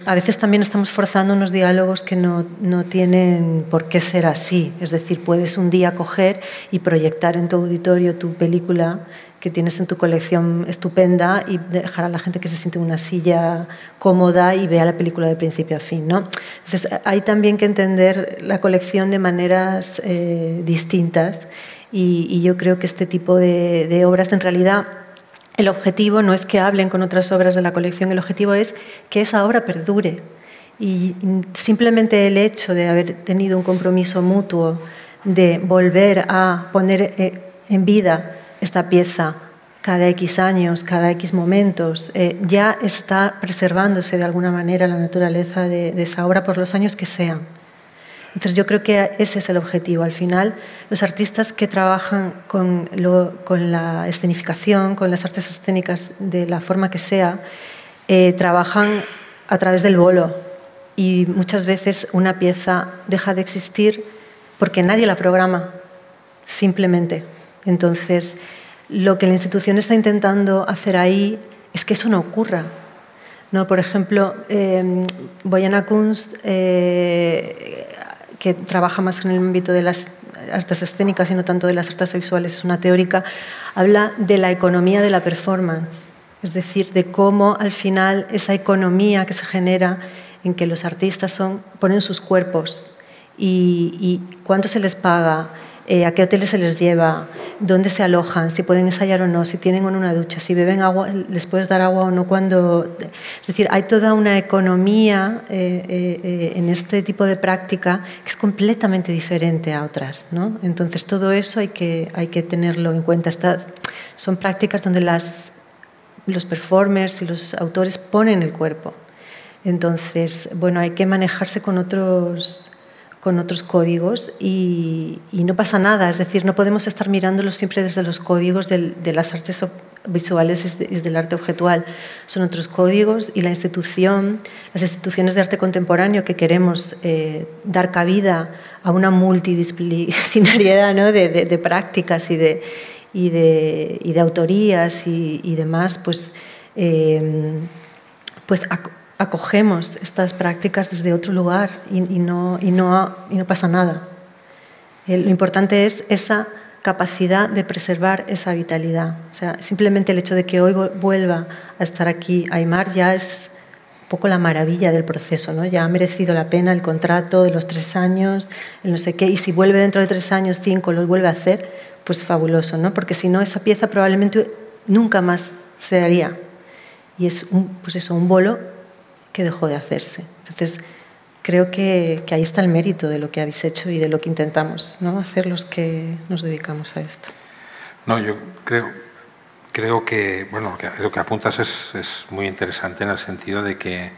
[SPEAKER 2] a veces también estamos forzando unos diálogos que no tienen por qué ser así. Es decir, puedes un día coger y proyectar en tu auditorio tu película que tienes en tu colección estupenda y dejar a la gente que se siente en una silla cómoda y vea la película de principio a fin, ¿no? Entonces, hay también que entender la colección de maneras distintas y yo creo que este tipo de obras, en realidad, el objetivo no es que hablen con otras obras de la colección, el objetivo es que esa obra perdure. Y simplemente el hecho de haber tenido un compromiso mutuo de volver a poner en vida esta pieza cada X años, cada X momentos, ya está preservándose de alguna manera la naturaleza de esa obra por los años que sean. Entonces yo creo que ese es el objetivo. Al final, los artistas que trabajan con la escenificación, con las artes escénicas de la forma que sea, trabajan a través del bolo y muchas veces una pieza deja de existir porque nadie la programa, simplemente. Entonces, lo que la institución está intentando hacer ahí es que eso no ocurra, ¿no? Por ejemplo, Bojana Kunst, que trabaja más en el ámbito de las artes escénicas y no tanto de las artes sexuales, es una teórica, habla de la economía de la performance, es decir, de cómo al final esa economía que se genera en que los artistas ponen sus cuerpos y cuánto se les paga, a qué hoteles se les lleva, dónde se alojan, si pueden ensayar o no, si tienen o no una ducha, si beben agua, les puedes dar agua o no cuando... Es decir, hay toda una economía en este tipo de práctica que es completamente diferente a otras, ¿no? Entonces, todo eso hay que tenerlo en cuenta. Son prácticas donde los performers y los autores ponen el cuerpo. Entonces, bueno, hay que manejarse con otros códigos y no pasa nada, es decir, no podemos estar mirándolos siempre desde los códigos de las artes visuales y del arte objetual. Son otros códigos y las instituciones de arte contemporáneo que queremos dar cabida a una multidisciplinariedad, ¿no? de prácticas y de autorías y demás, pues acogemos estas prácticas desde otro lugar y no pasa nada. Lo importante es esa capacidad de preservar esa vitalidad. O sea, simplemente el hecho de que hoy vuelva a estar aquí Aimar ya es un poco la maravilla del proceso, ¿no? Ya ha merecido la pena el contrato de los 3 años, el no sé qué, y si vuelve dentro de 3 años, 5, lo vuelve a hacer, pues fabuloso, ¿no? Porque si no, esa pieza probablemente nunca más se haría. Y es un bolo que dejó de hacerse. Entonces, creo que ahí está el mérito de lo que habéis hecho y de lo que intentamos, ¿no? Hacer los que nos dedicamos a esto.
[SPEAKER 1] No, yo creo que, bueno, lo que apuntas es muy interesante en el sentido de que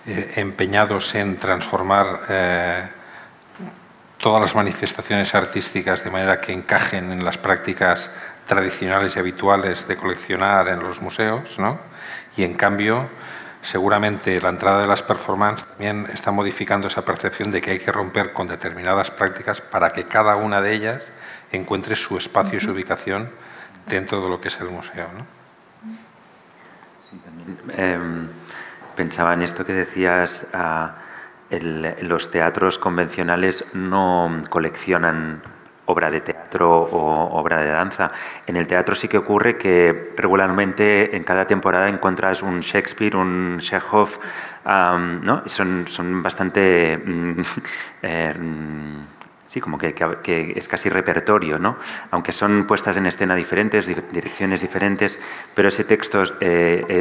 [SPEAKER 1] empeñados en transformar todas las manifestaciones artísticas de manera que encajen en las prácticas tradicionales y habituales de coleccionar en los museos, ¿no? Y en cambio, seguramente la entrada de las performances también está modificando esa percepción de que hay que romper con determinadas prácticas para que cada una de ellas encuentre su espacio y su ubicación dentro de lo que es el museo, ¿no?
[SPEAKER 3] Sí, también pensaba en esto que decías, los teatros convencionales no coleccionan obra de teatro o obra de danza. En el teatro sí que ocurre que regularmente en cada temporada encuentras un Shakespeare, un Chekhov, ¿no? Son bastante... sí, como que es casi repertorio, ¿no? Aunque son puestas en escena diferentes, direcciones diferentes, pero ese texto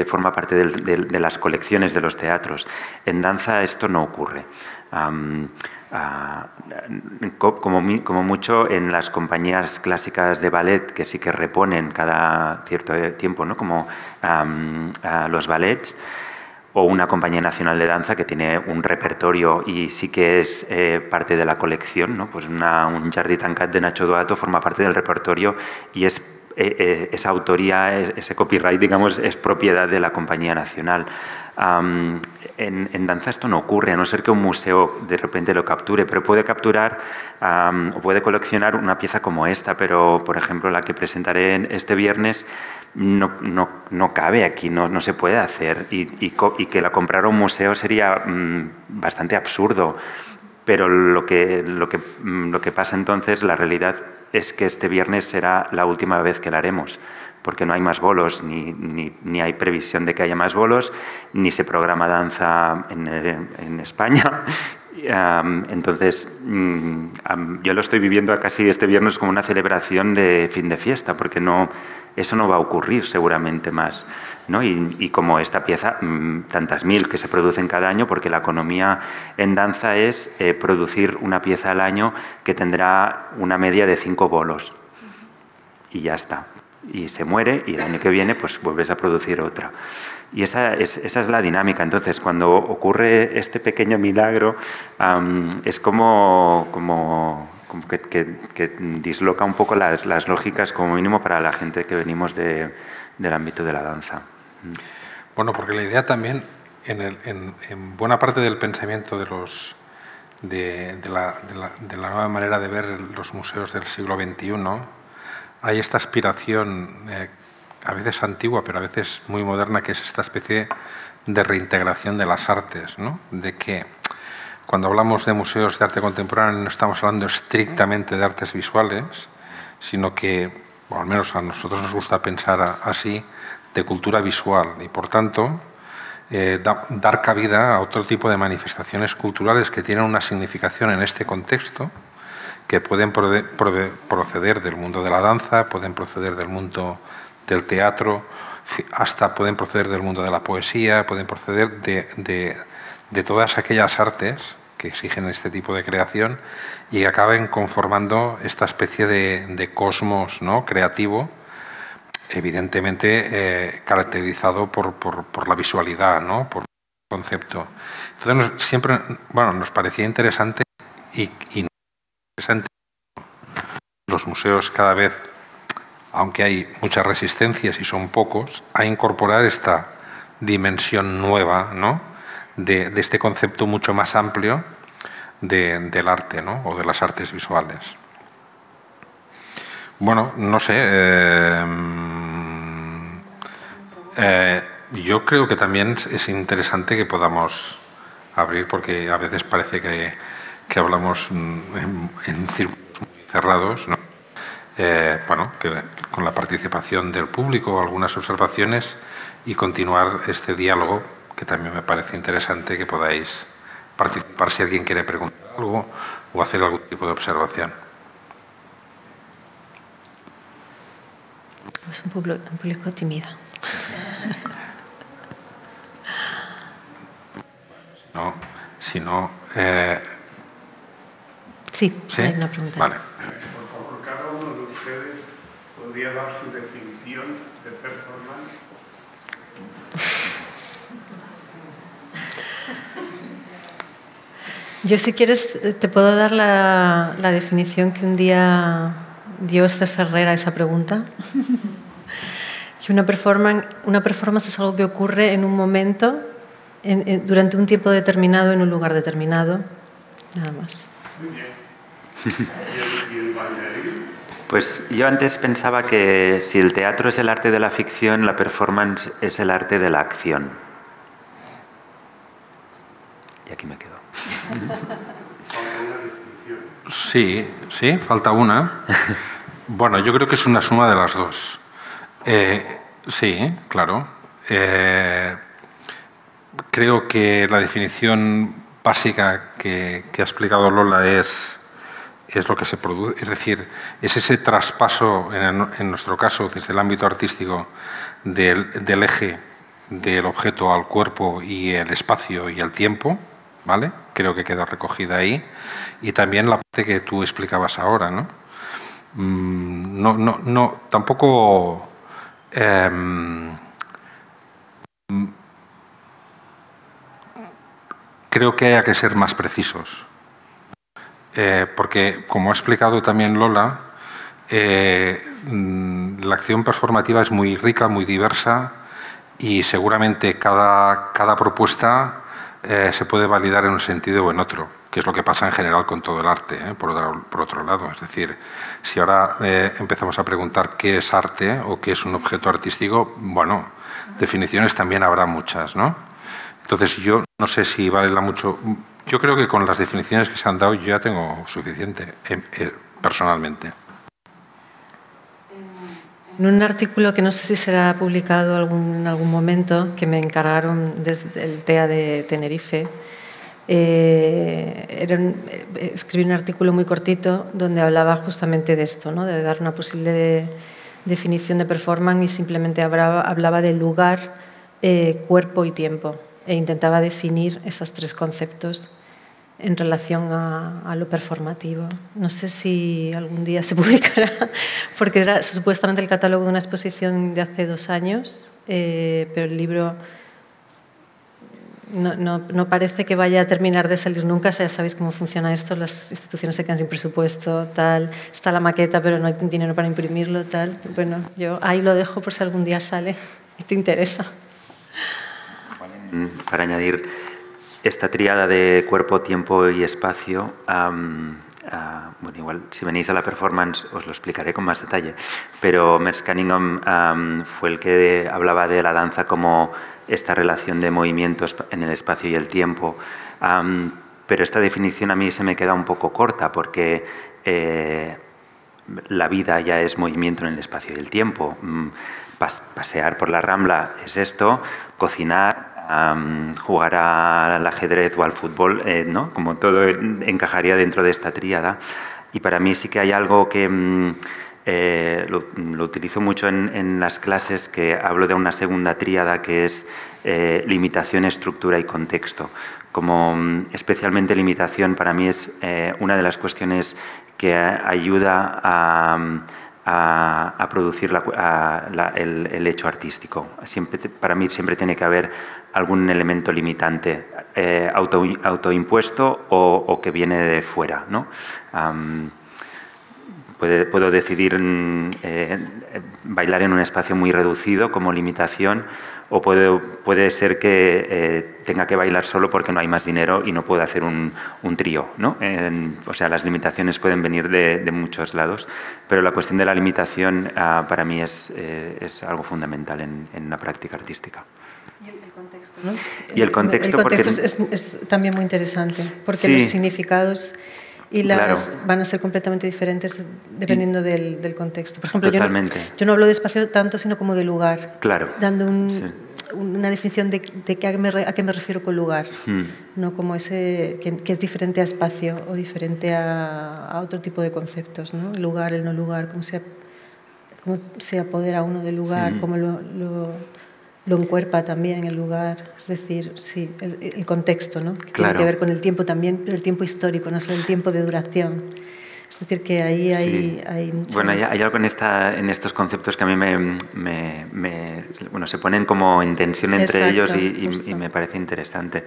[SPEAKER 3] forma parte de las colecciones de los teatros. En danza esto no ocurre. Como mucho en las compañías clásicas de ballet, que sí que reponen cada cierto tiempo, ¿no? Como los ballets, o una compañía nacional de danza que tiene un repertorio y sí que es parte de la colección, ¿no? Pues un Jardí Tancat de Nacho Duato forma parte del repertorio y esa autoría, ese copyright, digamos, es propiedad de la compañía nacional. En danza esto no ocurre, a no ser que un museo de repente lo capture, pero puede capturar o puede coleccionar una pieza como esta, pero por ejemplo la que presentaré este viernes no cabe aquí, no se puede hacer y que la comprara un museo sería bastante absurdo. Pero lo que pasa entonces, la realidad es que este viernes será la última vez que la haremos, porque no hay más bolos, ni hay previsión de que haya más bolos, ni se programa danza en España. Entonces, yo lo estoy viviendo casi este viernes como una celebración de fin de fiesta, porque eso no va a ocurrir seguramente más, ¿no? Y como esta pieza, tantas mil que se producen cada año, porque la economía en danza es producir una pieza al año que tendrá una media de 5 bolos. Y ya está. Y se muere y el año que viene pues vuelves a producir otra. Y esa es la dinámica. Entonces, cuando ocurre este pequeño milagro, es como que disloca un poco las lógicas, como mínimo para la gente que venimos del ámbito de la danza. Bueno,
[SPEAKER 1] porque la idea también, en buena parte del pensamiento de de la nueva manera de ver los museos del siglo XXI, hay esta aspiración, a veces antigua, pero a veces muy moderna, que es esta especie de reintegración de las artes, ¿no? De que cuando hablamos de museos de arte contemporáneo no estamos hablando estrictamente de artes visuales, sino que, o al menos a nosotros nos gusta pensar así, de cultura visual y, por tanto, dar cabida a otro tipo de manifestaciones culturales que tienen una significación en este contexto, que pueden proceder del mundo de la danza, pueden proceder del mundo del teatro, hasta pueden proceder del mundo de la poesía, pueden proceder de todas aquellas artes que exigen este tipo de creación y que acaben conformando esta especie de cosmos, ¿no?, creativo, evidentemente caracterizado por la visualidad, ¿no?, por el concepto. Entonces, siempre, bueno, nos parecía interesante y interesante los museos cada vez, aunque hay muchas resistencias y son pocos, a incorporar esta dimensión nueva, ¿no?, de este concepto mucho más amplio del arte, ¿no?, o de las artes visuales. Bueno, no sé, yo creo que también es interesante que podamos abrir, porque a veces parece que hablamos en círculos muy cerrados, ¿no? Bueno, que con la participación del público, algunas observaciones y continuar este diálogo, que también me parece interesante que podáis participar si alguien quiere preguntar algo o hacer algún tipo de observación.
[SPEAKER 2] Es un público tímido.
[SPEAKER 1] No, si no...
[SPEAKER 2] Sí,
[SPEAKER 1] ¿sí?
[SPEAKER 2] Hay una pregunta.
[SPEAKER 1] Vale.
[SPEAKER 4] Por favor, cada uno de ustedes podría dar su definición de performance.
[SPEAKER 2] Yo, si quieres, te puedo dar la definición que un día dio Esther Ferrer a esa pregunta. Que una performance es algo que ocurre en un momento, durante un tiempo determinado, en un lugar determinado. Nada más.
[SPEAKER 4] Muy bien. ¿Y el bailarín?
[SPEAKER 3] Pues yo antes pensaba que si el teatro es el arte de la ficción, la performance es el arte de la acción. Y aquí me quedo.
[SPEAKER 4] Falta una definición.
[SPEAKER 1] Sí, falta una. Bueno, yo creo que es una suma de las dos. Sí, claro. Creo que la definición básica que ha explicado Lola es lo que se produce, es decir, es ese traspaso, en nuestro caso, desde el ámbito artístico, del eje del objeto al cuerpo y el espacio y el tiempo, ¿vale? Creo que queda recogida ahí. Y también la parte que tú explicabas ahora, ¿no? Tampoco... creo que haya que ser más precisos. Porque, como ha explicado también Lola, la acción performativa es muy rica, muy diversa y seguramente cada propuesta se puede validar en un sentido o en otro, que es lo que pasa en general con todo el arte, por otro lado. Es decir, si ahora empezamos a preguntar qué es arte o qué es un objeto artístico, bueno, definiciones también habrá muchas, ¿no? Entonces, yo no sé si vale mucho... Yo creo que con las definiciones que se han dado yo ya tengo suficiente, personalmente.
[SPEAKER 2] En un artículo que no sé si será publicado en algún momento, que me encargaron desde el TEA de Tenerife, escribí un artículo muy cortito donde hablaba justamente de esto, ¿no?, de dar una posible definición de performance, y simplemente hablaba de lugar, cuerpo y tiempo, e intentaba definir esos tres conceptos en relación a lo performativo. No sé si algún día se publicará, porque era supuestamente el catálogo de una exposición de hace 2 años, pero el libro no parece que vaya a terminar de salir nunca. Ya sabéis cómo funciona esto, las instituciones se quedan sin presupuesto, tal, está la maqueta pero no hay dinero para imprimirlo, tal. Bueno, yo ahí lo dejo por si algún día sale y te interesa.
[SPEAKER 3] Para añadir, esta tríada de cuerpo, tiempo y espacio, bueno, igual si venís a la performance os lo explicaré con más detalle, pero Merce Cunningham fue el que hablaba de la danza como esta relación de movimientos en el espacio y el tiempo, pero esta definición a mí se me queda un poco corta porque la vida ya es movimiento en el espacio y el tiempo. Pasear por la Rambla es esto, cocinar, jugar al ajedrez o al fútbol, ¿no? Como todo encajaría dentro de esta tríada. Y para mí sí que hay algo que lo utilizo mucho en las clases, que hablo de una segunda tríada que es limitación, estructura y contexto. Como especialmente limitación para mí es una de las cuestiones que ayuda a producir el hecho artístico. Para mí siempre tiene que haber algún elemento limitante, autoimpuesto o que viene de fuera, ¿no? Puedo decidir bailar en un espacio muy reducido como limitación, o puede ser que tenga que bailar solo porque no hay más dinero y no puedo hacer un trío, ¿no? O sea, las limitaciones pueden venir de muchos lados, pero la cuestión de la limitación para mí es algo fundamental en la práctica artística.
[SPEAKER 2] Y el contexto, ¿no?
[SPEAKER 3] Y el contexto
[SPEAKER 2] es también muy interesante, porque
[SPEAKER 3] sí,
[SPEAKER 2] los significados y van a ser completamente diferentes dependiendo del contexto. Por ejemplo, yo no hablo de espacio tanto, sino como de lugar.
[SPEAKER 3] Claro.
[SPEAKER 2] Dando una definición de a qué me refiero con lugar. No como ese que es diferente a espacio o diferente a otro tipo de conceptos, ¿no? El lugar, el no lugar, cómo se apodera uno del lugar, cómo lo encuerpa también el lugar, es decir, sí, el contexto, ¿no? Que tiene que ver con el tiempo también, pero el tiempo histórico, no solo el tiempo de duración. Es decir, que ahí hay muchas...
[SPEAKER 3] Bueno, hay algo en estos conceptos que a mí se ponen como en tensión entre ellos y me parece interesante.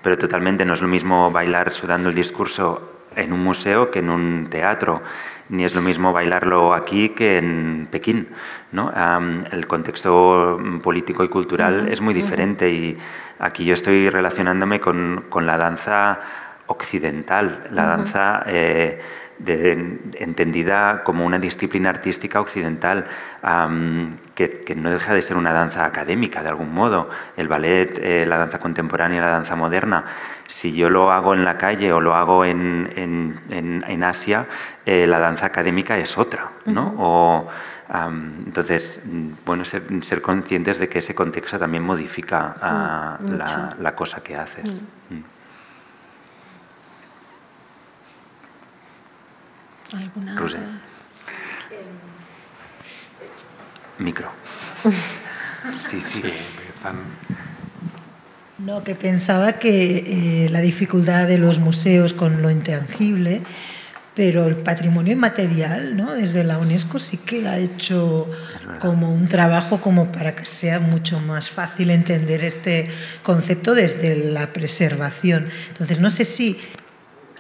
[SPEAKER 3] Pero totalmente, no es lo mismo bailar sudando el discurso en un museo que en un teatro, ni es lo mismo bailarlo aquí que en Pekín, ¿no? El contexto político y cultural es muy diferente y aquí yo estoy relacionándome con la danza occidental, la danza entendida como una disciplina artística occidental, que no deja de ser una danza académica de algún modo. El ballet, la danza contemporánea, la danza moderna. Si yo lo hago en la calle o lo hago en Asia, la danza académica es otra, ¿no? Entonces, bueno, ser conscientes de que ese contexto también modifica la cosa que haces.
[SPEAKER 2] ¿Alguna?
[SPEAKER 3] Roser. Micro. Sí.
[SPEAKER 5] No, que pensaba que la dificultad de los museos con lo intangible, pero el patrimonio inmaterial, ¿no? Desde la UNESCO sí que ha hecho como un trabajo como para que sea mucho más fácil entender este concepto desde la preservación. Entonces, no sé si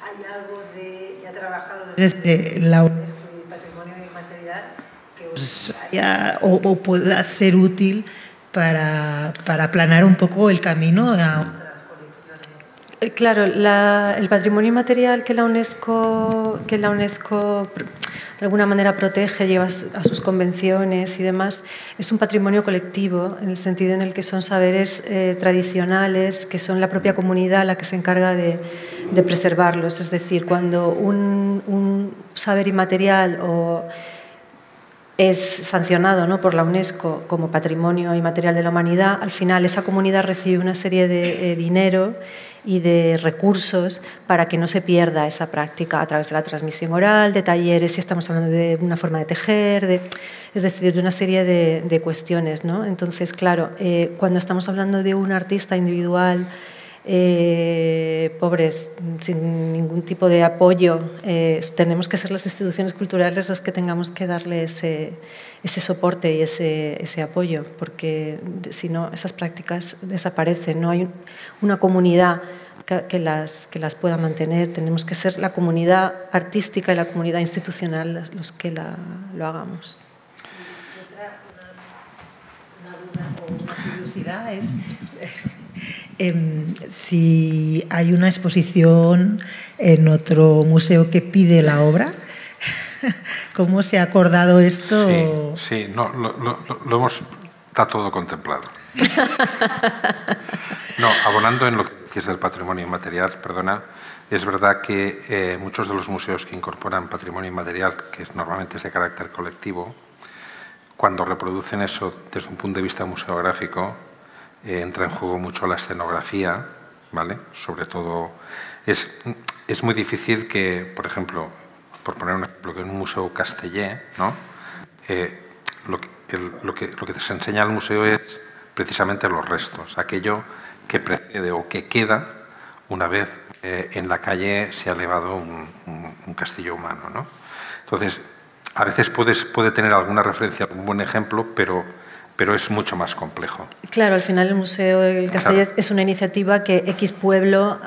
[SPEAKER 5] hay algo de... ya trabajado desde la UNESCO y el patrimonio inmaterial que os haya o pueda ser útil para aplanar un poco el camino a otras colecciones.
[SPEAKER 2] Claro, el patrimonio inmaterial que la UNESCO de alguna manera protege, lleva a sus convenciones y demás, es un patrimonio colectivo, en el sentido en el que son saberes tradicionales, que son la propia comunidad la que se encarga de preservarlos. Es decir, cuando un saber inmaterial es sancionado, ¿no?, por la UNESCO como patrimonio inmaterial de la humanidad, al final esa comunidad recibe una serie de dinero y de recursos para que no se pierda esa práctica a través de la transmisión oral, de talleres, si estamos hablando de una forma de tejer, es decir, de una serie de cuestiones, ¿no? Entonces, claro, cuando estamos hablando de un artista individual, pobres, sin ningún tipo de apoyo, tenemos que ser las instituciones culturales los que tengamos que darle ese soporte y ese apoyo, porque si no, esas prácticas desaparecen, no hay una comunidad que las pueda mantener. Tenemos que ser la comunidad artística y la comunidad institucional los que lo hagamos.
[SPEAKER 5] Una duda o una curiosidad es si hay una exposición en otro museo que pide la obra. ¿Cómo se ha acordado esto?
[SPEAKER 1] Sí, no, lo hemos, está todo contemplado. No, abonando en lo que decías del patrimonio inmaterial, perdona, es verdad que muchos de los museos que incorporan patrimonio inmaterial, que normalmente es de carácter colectivo, cuando reproducen eso desde un punto de vista museográfico, entra en juego mucho la escenografía, ¿vale? Sobre todo, es muy difícil que, por ejemplo, por poner un ejemplo, que en un museo castellé, ¿no? Lo que se enseña al museo es precisamente los restos, aquello que precede o que queda una vez en la calle se ha elevado un castillo humano, ¿no? Entonces, a veces puede tener alguna referencia, un buen ejemplo, pero es mucho más complejo.
[SPEAKER 2] Claro, al final el Museo del Castellet es una iniciativa que X pueblo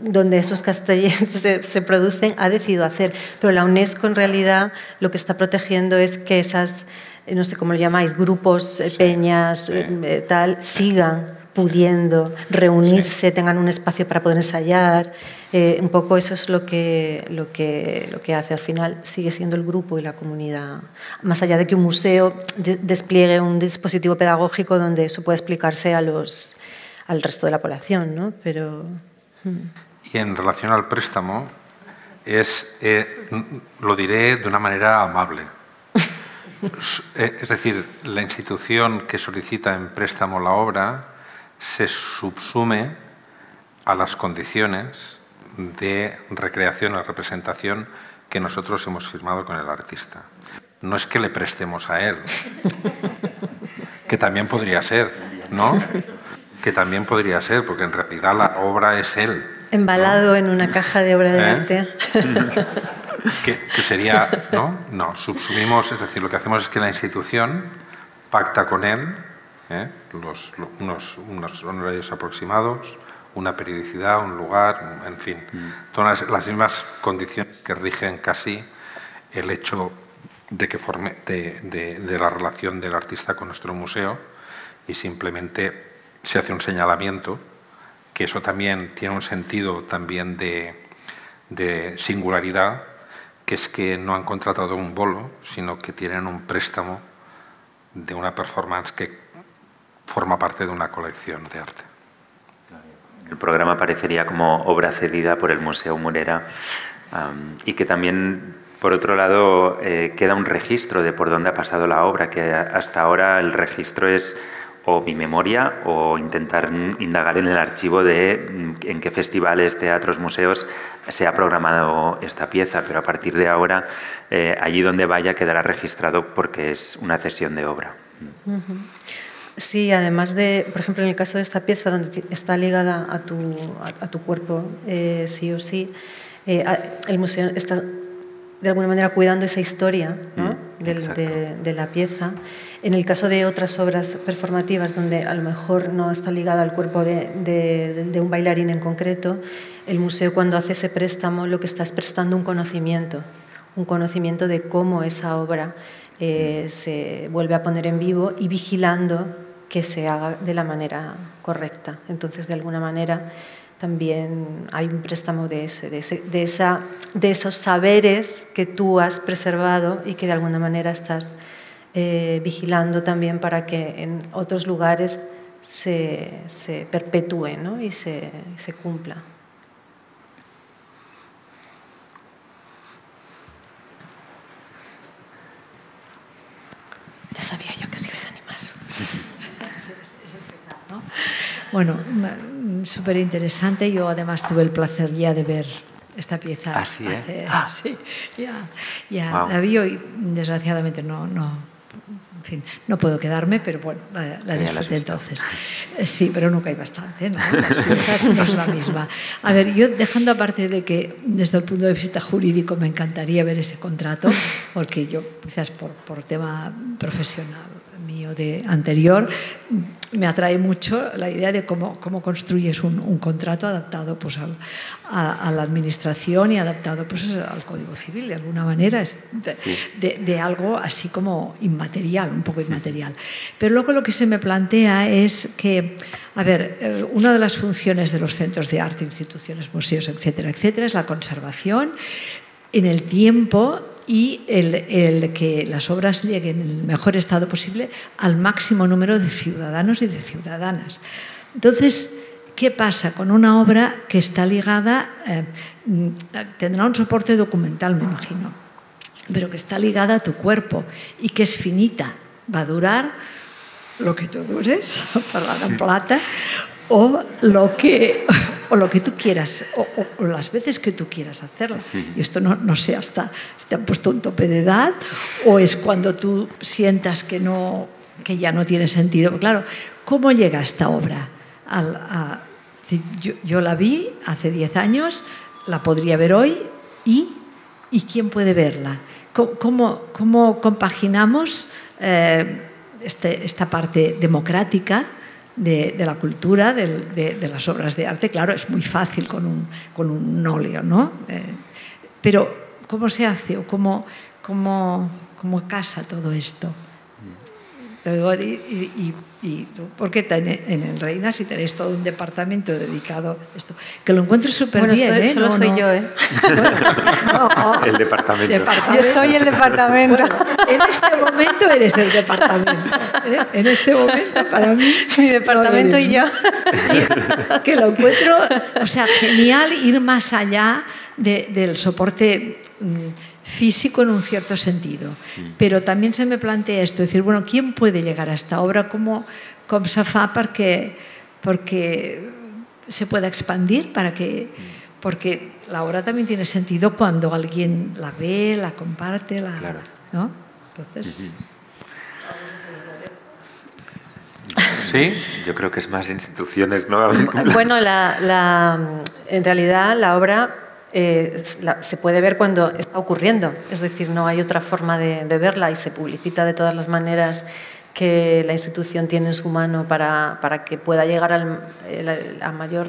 [SPEAKER 2] donde esos castellets se producen ha decidido hacer, pero la UNESCO en realidad lo que está protegiendo es que esas, no sé cómo lo llamáis, grupos, peñas, tal, sigan pudiendo reunirse, tengan un espacio para poder ensayar. Un poco eso es lo que hace. Al final sigue siendo el grupo y la comunidad. Más allá de que un museo despliegue un dispositivo pedagógico donde eso pueda explicarse al resto de la población, ¿no? Pero...
[SPEAKER 1] Y en relación al préstamo, lo diré de una manera amable. Es decir, la institución que solicita en préstamo la obra se subsume a las condiciones de recreación o representación que nosotros hemos firmado con el artista. No es que le prestemos a él, que también podría ser, ¿no? Que también podría ser, porque en realidad la obra es él, ¿no?
[SPEAKER 2] Embalado en una caja de obra de arte.
[SPEAKER 1] Que sería, ¿no? No, subsumimos, es decir, lo que hacemos es que la institución pacta con él unos honorarios aproximados, una periodicidad, un lugar, en fin, todas las mismas condiciones que rigen casi el hecho de que de la relación del artista con nuestro museo, y simplemente se hace un señalamiento, que eso también tiene un sentido también de singularidad, que es que no han contratado un bolo, sino que tienen un préstamo de una performance que forma parte de una colección de arte.
[SPEAKER 3] El programa parecería como obra cedida por el Museu Morera y que también, por otro lado, queda un registro de por dónde ha pasado la obra, que hasta ahora el registro es o mi memoria o intentar indagar en el archivo de en qué festivales, teatros, museos se ha programado esta pieza, pero a partir de ahora, allí donde vaya quedará registrado porque es una cesión de obra.
[SPEAKER 2] Sí, además de, por ejemplo, en el caso de esta pieza, donde está ligada a tu cuerpo, sí o sí, el museo está de alguna manera cuidando esa historia, ¿no? de la pieza. En el caso de otras obras performativas, donde a lo mejor no está ligada al cuerpo de un bailarín en concreto, el museo, cuando hace ese préstamo, lo que está es prestando un conocimiento de cómo esa obra se vuelve a poner en vivo y vigilando que se haga de la manera correcta. Entonces, de alguna manera, también hay un préstamo de esos saberes que tú has preservado y que de alguna manera estás vigilando también para que en otros lugares se perpetúe, ¿no? y se cumpla. Ya sabía yo que os ibais a animar.
[SPEAKER 6] ¿No? Bueno, súper interesante. Yo además tuve el placer ya de ver esta pieza.
[SPEAKER 3] Así,
[SPEAKER 6] sí, ya wow. La vi hoy, desgraciadamente en fin, no puedo quedarme, pero bueno, la disfruté entonces. Sí, pero nunca hay bastante, ¿no? Las piezas no es la misma. A ver, yo dejando aparte de que desde el punto de vista jurídico me encantaría ver ese contrato, porque yo quizás por tema profesional mío matrimonio anterior, me atrae mucho la idea de cómo construyes un contrato adaptado pues, a la administración y adaptado pues, al Código Civil, de alguna manera, de algo así como inmaterial, un poco inmaterial. Pero luego lo que se me plantea es que, a ver, una de las funciones de los centros de arte, instituciones, museos, etcétera, etcétera, es la conservación en el tiempo y el que las obras lleguen en el mejor estado posible al máximo número de ciudadanos y de ciudadanas. Entonces, ¿qué pasa con una obra que está ligada, tendrá un soporte documental, me imagino, pero que está ligada a tu cuerpo y que es finita, va a durar lo que tú dures, para la plata, o lo que tú quieras, o las veces que tú quieras hacerlo. Y esto no sé hasta si te han puesto un tope de edad o es cuando tú sientas que ya no tiene sentido. Pero claro, ¿cómo llega esta obra? Yo la vi hace 10 años, la podría ver hoy y ¿quién puede verla? ¿Cómo compaginamos esta parte democrática de la cultura, de las obras de arte? Claro, es muy fácil con un óleo, ¿no? Pero ¿cómo se hace o cómo casa todo esto? ¿Por qué en el Reina si tenéis todo un departamento dedicado a esto? Que lo encuentro súper bien,
[SPEAKER 2] Solo soy yo, ¿eh?
[SPEAKER 3] El departamento.
[SPEAKER 2] Yo soy el departamento.
[SPEAKER 6] Bueno, en este momento eres el departamento. En este momento, para mí...
[SPEAKER 2] Mi departamento y yo.
[SPEAKER 6] Que lo encuentro, o sea, genial ir más allá del soporte físico en un cierto sentido. Però també se me plantea esto, decir, bueno, ¿quién puede llegar a esta obra? ¿Cómo se fa porque se pueda expandir? Porque la obra también tiene sentido cuando alguien la ve, la comparte,
[SPEAKER 3] claro.
[SPEAKER 6] ¿no? Entonces...
[SPEAKER 1] ¿Sí?
[SPEAKER 3] Yo creo que es más instituciones, ¿no?
[SPEAKER 2] Bueno, en realidad la obra se puede ver cuando está ocurriendo, es decir, no hay otra forma de verla y se publicita de todas las maneras que la institución tiene en su mano para que pueda llegar a mayor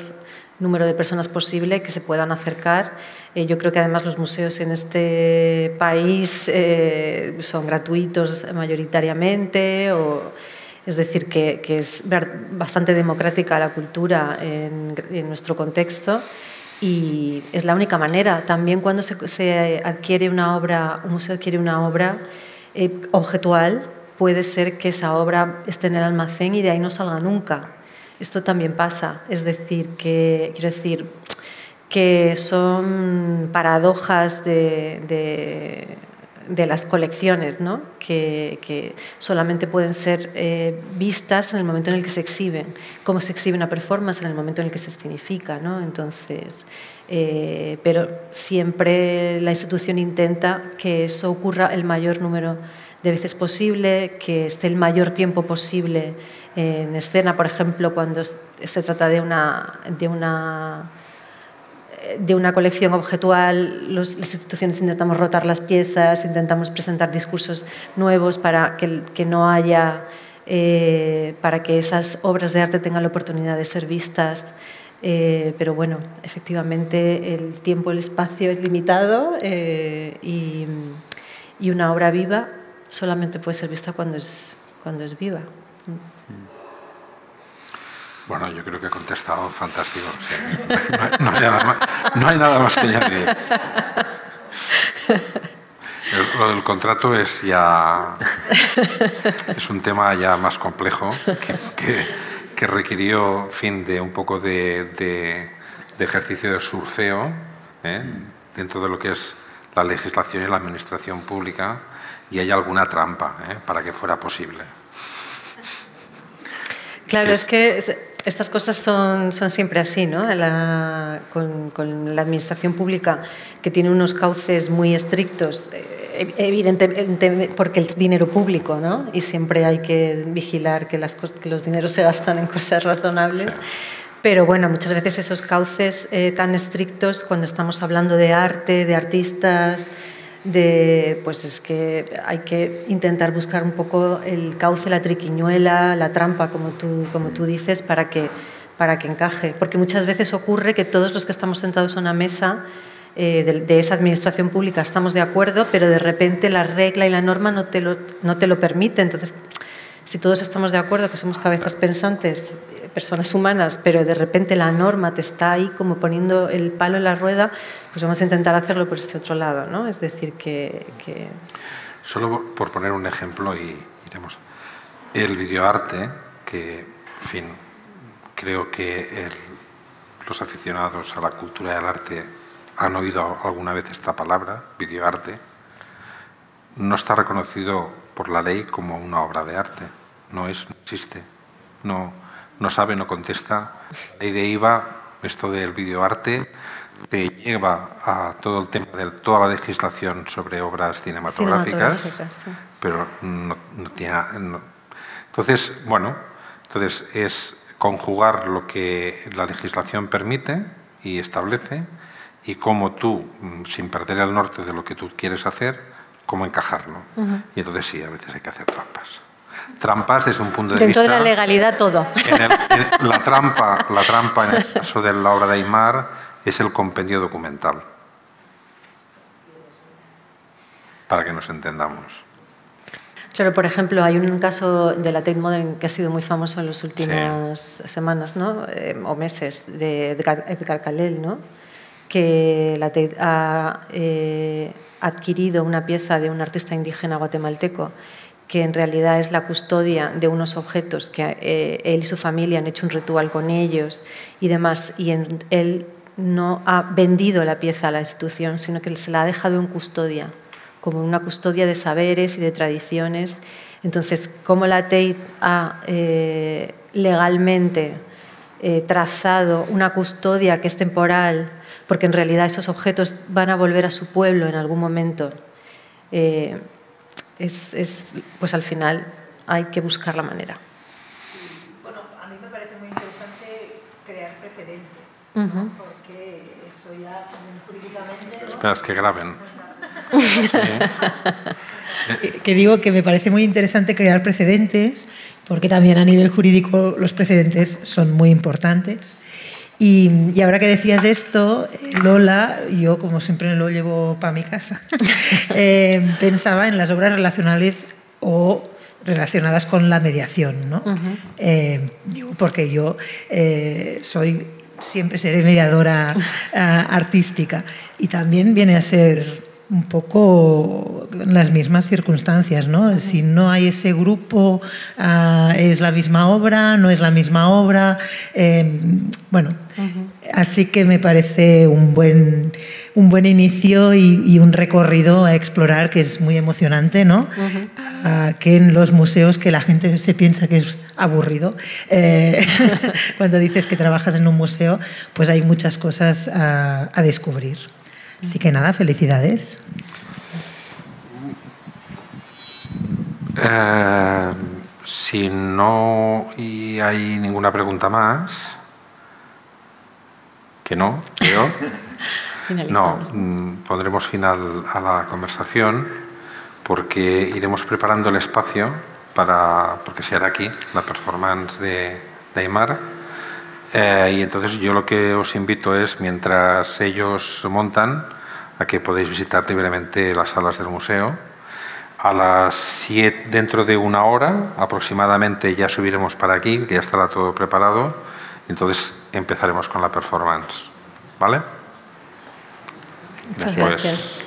[SPEAKER 2] número de personas posible que se puedan acercar. Yo creo que además los museos en este país son gratuitos mayoritariamente, es decir, que es bastante democrática la cultura en nuestro contexto. Y es la única manera. También cuando se adquiere una obra, un museo adquiere una obra objetual, puede ser que esa obra esté en el almacén y de ahí no salga nunca. Esto también pasa. Es decir, quiero decir que son paradojas de las colecciones, ¿no? que solamente pueden ser vistas en el momento en el que se exhiben, como se exhibe una performance en el momento en el que se escenifica, ¿no? Entonces, pero siempre la institución intenta que eso ocurra el mayor número de veces posible, que esté el mayor tiempo posible en escena, por ejemplo, cuando se trata de una colección objetual, las instituciones intentamos rotar las piezas, intentamos presentar discursos nuevos para que no haya, para que esas obras de arte tengan la oportunidad de ser vistas. Pero bueno, efectivamente el tiempo, el espacio es limitado y una obra viva solamente puede ser vista cuando es viva.
[SPEAKER 1] Bueno, yo creo que he contestado fantástico. No hay nada más que añadir. Lo del contrato es un tema ya más complejo que requirió, en fin, de un poco de ejercicio de surfeo dentro de lo que es la legislación y la administración pública, y hay alguna trampa para que fuera posible.
[SPEAKER 2] Claro, es que estas cosas son siempre así, ¿no? Con la administración pública, que tiene unos cauces muy estrictos, evidentemente porque el dinero público, ¿no? Y siempre hay que vigilar que los dineros se gastan en cosas razonables. Sí. Pero bueno, muchas veces esos cauces tan estrictos, cuando estamos hablando de arte, de artistas, pues es que hay que intentar buscar un poco el cauce, la triquiñuela, la trampa, como tú dices, para que encaje. Porque muchas veces ocurre que todos los que estamos sentados a una mesa de esa administración pública estamos de acuerdo, pero de repente la regla y la norma no te lo permite. Entonces, si todos estamos de acuerdo, que somos cabezas pensantes, personas humanas, pero de repente la norma te está ahí como poniendo el palo en la rueda, pues vamos a intentar hacerlo por este otro lado, ¿no? Es decir, que...
[SPEAKER 1] Solo por poner un ejemplo y iremos. El videoarte, que, en fin, creo que los aficionados a la cultura del arte han oído alguna vez esta palabra, videoarte, no está reconocido por la ley como una obra de arte. No existe. No sabe, no contesta. La ley de IVA, esto del videoarte, te lleva a todo el tema de toda la legislación sobre obras cinematográficas,
[SPEAKER 2] sí.
[SPEAKER 1] pero no tiene... Entonces, bueno, es conjugar lo que la legislación permite y establece y cómo tú, sin perder el norte de lo que tú quieres hacer, cómo encajarlo. Y entonces sí, a veces hay que hacer trampas. Trampas desde un punto de vista...
[SPEAKER 2] Dentro de la legalidad todo.
[SPEAKER 1] La trampa en el caso de la obra de Aymar es el compendio documental. Para que nos entendamos.
[SPEAKER 2] Claro, por ejemplo, hay un caso de la Tate Modern que ha sido muy famoso en las últimas semanas, ¿no? O meses, de Edgar Callell, ¿no? Que la Tate ha adquirido una pieza de un artista indígena guatemalteco que en realidad es la custodia de unos objetos que él y su familia han hecho un ritual con ellos y demás, y él no ha vendido la pieza a la institución, sino que se la ha dejado en custodia, como una custodia de saberes y de tradiciones. Entonces, cómo la Tate ha legalmente trazado una custodia que es temporal, porque en realidad esos objetos van a volver a su pueblo en algún momento, pues al final hay que buscar la manera.
[SPEAKER 5] Bueno, a mí me parece muy interesante crear precedentes, ¿no? Porque eso ya jurídicamente... ¿no?
[SPEAKER 1] Espera, es que graben.
[SPEAKER 5] Que digo que me parece muy interesante crear precedentes, porque también a nivel jurídico los precedentes son muy importantes. Y ahora que decías esto, Lola, yo como siempre lo llevo para mi casa, pensaba en las obras relacionales o relacionadas con la mediación, ¿no? Digo, porque yo siempre seré mediadora artística y también viene a ser un poco las mismas circunstancias, ¿no? Si no hay ese grupo, es la misma obra, no es la misma obra, bueno, así que me parece un buen inicio y un recorrido a explorar que es muy emocionante, ¿no? Que en los museos, que la gente se piensa que es aburrido, cuando dices que trabajas en un museo, pues hay muchas cosas a descubrir. Así que nada, felicidades.
[SPEAKER 1] Si no hay ninguna pregunta más, que no, creo. No, pondremos final a la conversación porque iremos preparando el espacio porque se hará aquí la performance de Aymar. Y entonces yo lo que os invito es, mientras ellos montan, a que podéis visitar libremente las salas del museo. A las 7, dentro de una hora aproximadamente, ya subiremos para aquí, que ya estará todo preparado. Entonces empezaremos con la performance. ¿Vale?
[SPEAKER 2] Muchas gracias.